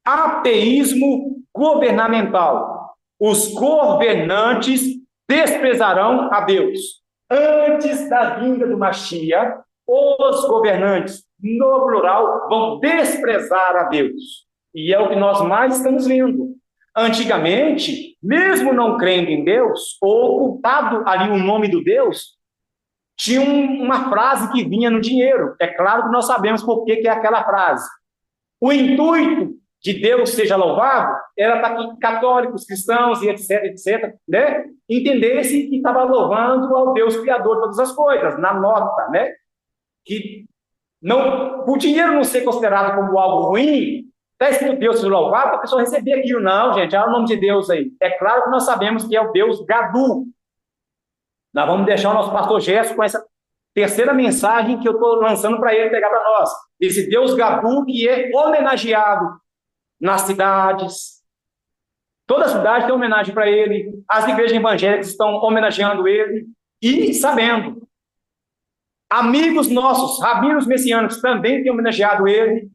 Ateísmo governamental. Os governantes desprezarão a Deus. Antes da vinda do Mashiach, os governantes, no plural, vão desprezar a Deus. E é o que nós mais estamos vendo. Antigamente, mesmo não crendo em Deus, ou ocultado ali o nome do Deus, tinha uma frase que vinha no dinheiro. É claro que nós sabemos por que é aquela frase. O intuito de Deus seja louvado era para que católicos, cristãos e etc, né, entendessem que estava louvando ao Deus Criador de todas as coisas, na nota, né? Que não, o dinheiro não ser considerado como algo ruim, está escrito Deus seja louvado, para a pessoa receber aquilo. Não, gente, olha o nome de Deus aí. É claro que nós sabemos que é o Deus Gadu. Nós vamos deixar o nosso pastor Gerson com essa terceira mensagem que eu estou lançando para ele pegar para nós. Esse Deus Gadu que é homenageado nas cidades. Toda cidade tem homenagem para ele. As igrejas evangélicas estão homenageando ele. E sabendo, amigos nossos, rabinos messiânicos, também têm homenageado ele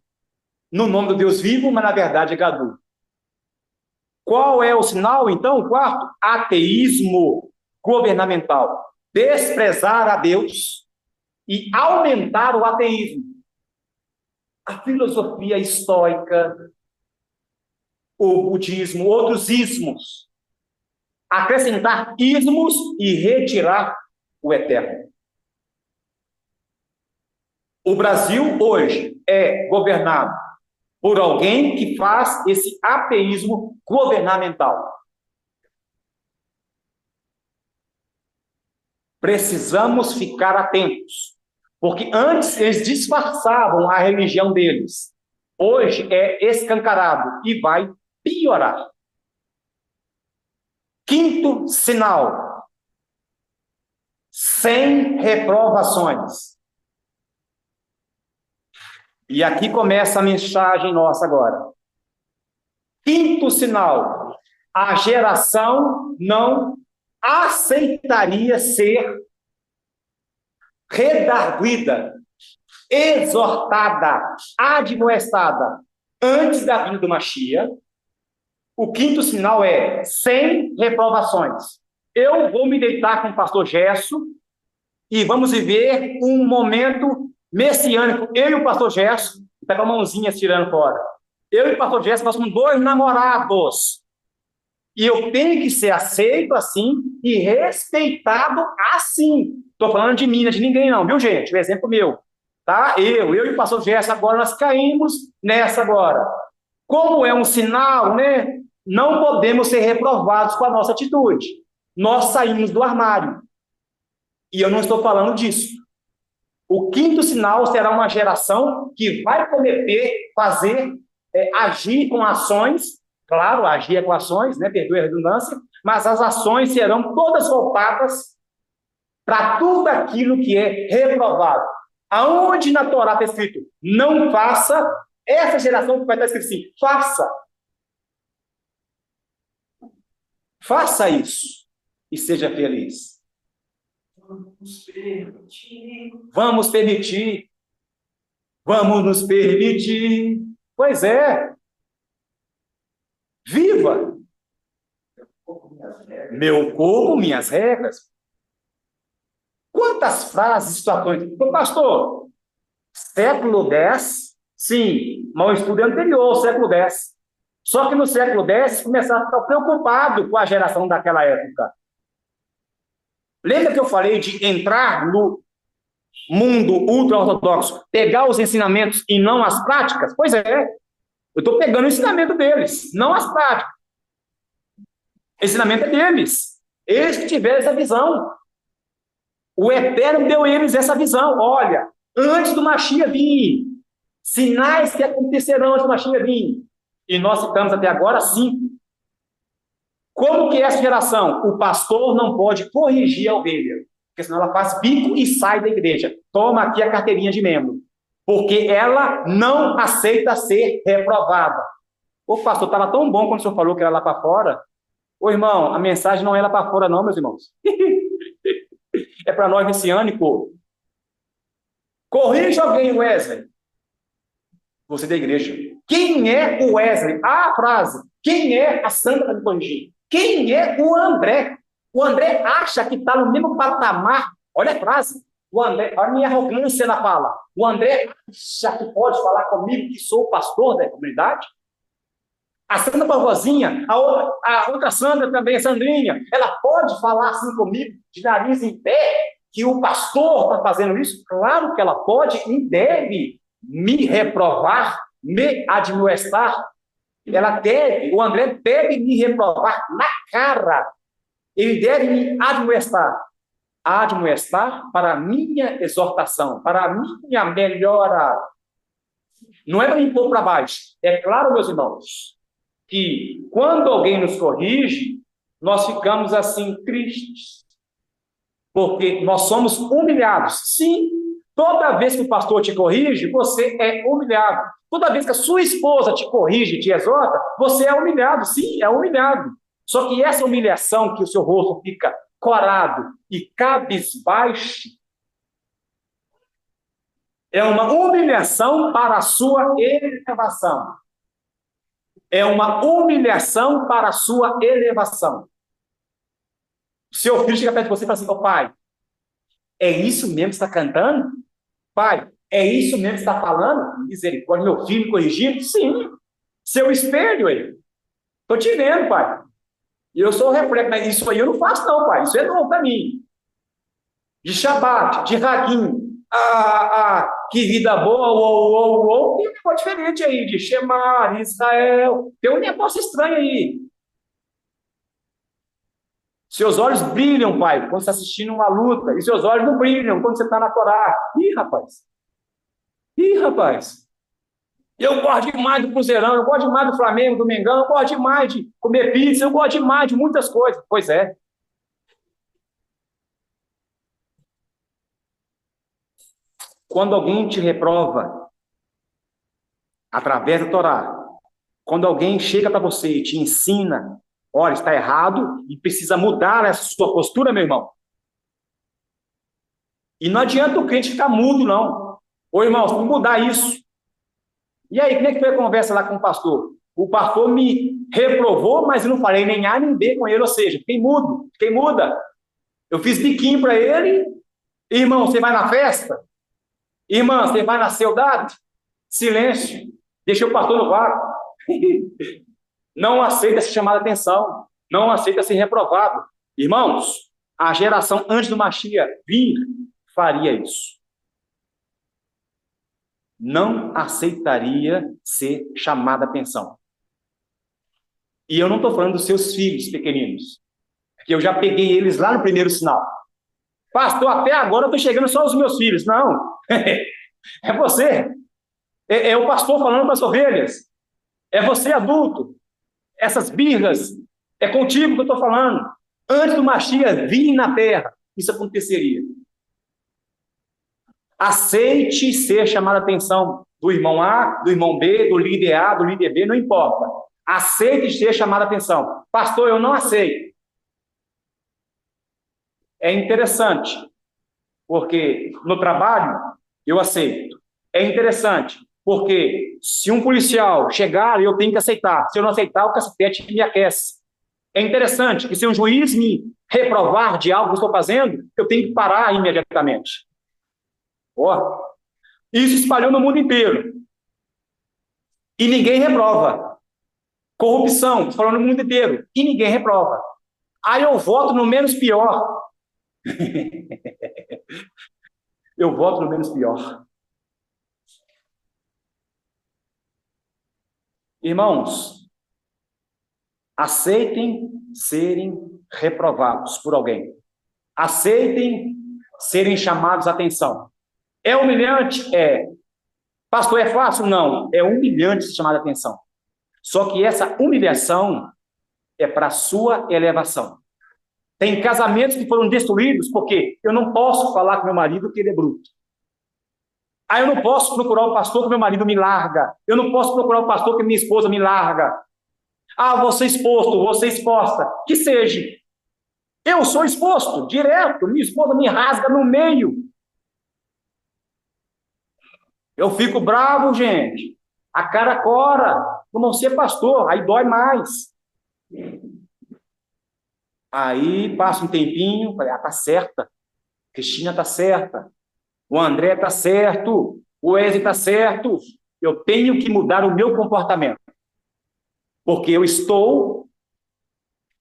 no nome do Deus vivo, mas na verdade é Gadu. Qual é o sinal, então? O 4º, ateísmo governamental. Desprezar a Deus e aumentar o ateísmo. A filosofia estoica, o budismo, outros ismos. Acrescentar ismos e retirar o eterno. O Brasil hoje é governado por alguém que faz esse ateísmo governamental. Precisamos ficar atentos, porque antes eles disfarçavam a religião deles. Hoje é escancarado e vai piorar. 5º sinal. Sem reprovações. E aqui começa a mensagem nossa agora. 5º sinal. A geração não aceitaria ser redarguida, exortada, admoestada antes da vinda do Mashiach. O 5º sinal é sem reprovações. Eu vou me deitar com o pastor Gerson e vamos viver um momento messiânico. Eu e o pastor Gerson, pega a mãozinha tirando fora. Eu e o pastor Gerson, nós somos 2 namorados. E eu tenho que ser aceito assim e respeitado assim. Estou falando de mim, não é de ninguém não, viu, gente? O exemplo meu. Tá? Eu e o pastor Gerson, agora nós caímos nessa agora. Como é um sinal, né? Não podemos ser reprovados com a nossa atitude. Nós saímos do armário. E eu não estou falando disso. O 5º sinal será uma geração que vai cometer, fazer, agir com ações, claro, agir com ações, né? Perdoe a redundância, mas as ações serão todas voltadas para tudo aquilo que é reprovado. Aonde na Torá está escrito, não faça, essa geração que vai estar escrito assim, faça. Faça isso e seja feliz. Vamos permitir. Vamos permitir. Vamos nos permitir. Pois é. Viva. Meu corpo, minhas regras. Quantas frases, situações. Pastor, século X, sim, mas o estudo é anterior ao século X. Só que no século X começaram a ficar preocupados com a geração daquela época. Lembra que eu falei de entrar no mundo ultra-ortodoxo, pegar os ensinamentos e não as práticas? Pois é, eu estou pegando o ensinamento deles, não as práticas. O ensinamento é deles. Eles que tiveram essa visão. O Eterno deu a eles essa visão. Olha, antes do Mashiach vir, sinais que acontecerão antes do Mashiach vir. E nós citamos até agora 5. Como que é essa geração? O pastor não pode corrigir a ovelha, porque senão ela faz bico e sai da igreja. Toma aqui a carteirinha de membro, porque ela não aceita ser reprovada. O pastor estava tão bom quando o senhor falou que era lá para fora. Ô irmão, a mensagem não é lá para fora não, meus irmãos. É para nós messiânico. Corrija alguém, Wesley. Você da igreja. Quem é o Wesley? A frase. Quem é a santa para me corrigir? Quem é o André? O André acha que está no mesmo patamar. Olha a frase. O André, olha a minha arrogância na fala. O André acha que pode falar comigo que sou o pastor da comunidade? A Sandra Barbosinha, a outra Sandra também, a Sandrinha, ela pode falar assim comigo, de nariz em pé, que o pastor está fazendo isso? Claro que ela pode e deve me reprovar, me admoestar. Ela deve, o André deve me reprovar na cara. Ele deve me admoestar. Admoestar para a minha exortação, para a minha melhora. Não é para me pôr para baixo. É claro, meus irmãos, que quando alguém nos corrige, nós ficamos assim tristes, porque nós somos humilhados. Sim, toda vez que o pastor te corrige, você é humilhado. Toda vez que a sua esposa te corrige, te exorta, você é humilhado. Sim, é humilhado. Só que essa humilhação que o seu rosto fica corado e cabisbaixo é uma humilhação para a sua elevação. É uma humilhação para a sua elevação. Seu filho chega perto de você e fala assim: ô pai, é isso mesmo que você está cantando? Pai, é isso mesmo que você está falando? Misericórdia, meu filho me corrigindo? Sim. Seu espelho aí. Estou te vendo, pai. E eu sou o reflexo, mas isso aí eu não faço não, pai. Isso é novo para mim. De Shabat, de Hagim, que vida boa, tem um negócio diferente aí, de Shema, Israel, tem um negócio estranho aí. Seus olhos brilham, pai, quando você está assistindo uma luta, e seus olhos não brilham quando você está na Torá. Ih, rapaz, eu gosto demais do Cruzeirão, eu gosto demais do Flamengo, do Mengão, eu gosto demais de comer pizza, eu gosto demais de muitas coisas. Pois é. Quando alguém te reprova através da Torá, quando alguém chega para você e te ensina, olha, está errado e precisa mudar essa sua postura, meu irmão. E não adianta o crente ficar mudo, não. Ô, irmão, você tem que mudar isso. E aí, como é que foi a conversa lá com o pastor? O pastor me reprovou, mas eu não falei nem A nem B com ele, ou seja, fiquei mudo, fiquei muda. Eu fiz biquinho para ele. Irmão, você vai na festa? Irmã, você vai na saudade? Silêncio. Deixa o pastor no vácuo. Não aceita ser chamado a atenção. Não aceita ser reprovado. Irmãos, a geração antes do Mashiach vir faria isso. Não aceitaria ser chamada a atenção. E eu não estou falando dos seus filhos pequeninos, porque eu já peguei eles lá no primeiro sinal. Pastor, até agora eu estou chegando só aos meus filhos. Não, é você. É o pastor falando para as ovelhas. É você, adulto. Essas birras, é contigo que eu estou falando. Antes do Mashiach vir na terra, isso aconteceria. Aceite ser chamado a atenção do irmão A, do irmão B, do líder A, do líder B, não importa. Aceite ser chamado a atenção. Pastor, eu não aceito. É interessante, porque no trabalho eu aceito. É interessante, porque se um policial chegar, eu tenho que aceitar. Se eu não aceitar, o cacetete me aquece. É interessante que se um juiz me reprovar de algo que eu estou fazendo, eu tenho que parar imediatamente. Isso espalhou no mundo inteiro. E ninguém reprova. Corrupção, falando no mundo inteiro. E ninguém reprova. Aí eu voto no menos pior. Eu voto no menos pior. Irmãos, aceitem serem reprovados por alguém. Aceitem serem chamados a atenção. É humilhante? É. Pastor, é fácil? Não. É humilhante ser chamado a atenção. Só que essa humilhação é para a sua elevação. Tem casamentos que foram destruídos porque eu não posso falar com meu marido que ele é bruto. Eu não posso procurar o pastor que meu marido me larga. Eu não posso procurar o pastor que minha esposa me larga. Vou ser exposto, vou ser exposta. Que seja. Eu sou exposto, direto. Minha esposa me rasga no meio. Eu fico bravo, gente. A cara cora. Eu não ser pastor, aí dói mais. Aí passa um tempinho, falei, tá certa. Cristina tá certa. O André tá certo. O Wesley tá certo. Eu tenho que mudar o meu comportamento. Porque eu estou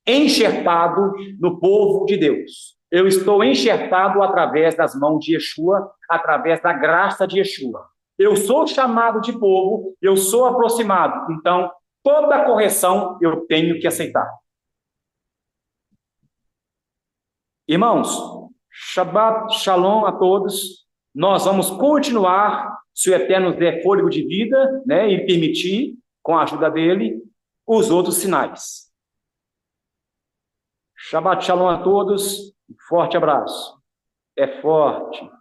enxertado no povo de Deus. Eu estou enxertado através das mãos de Yeshua, através da graça de Yeshua. Eu sou chamado de povo, eu sou aproximado. Então, toda correção eu tenho que aceitar. Irmãos, Shabbat Shalom a todos. Nós vamos continuar, se o Eterno nos der fôlego de vida, né, e permitir, com a ajuda dele, os outros sinais. Shabbat Shalom a todos. Forte abraço. É forte.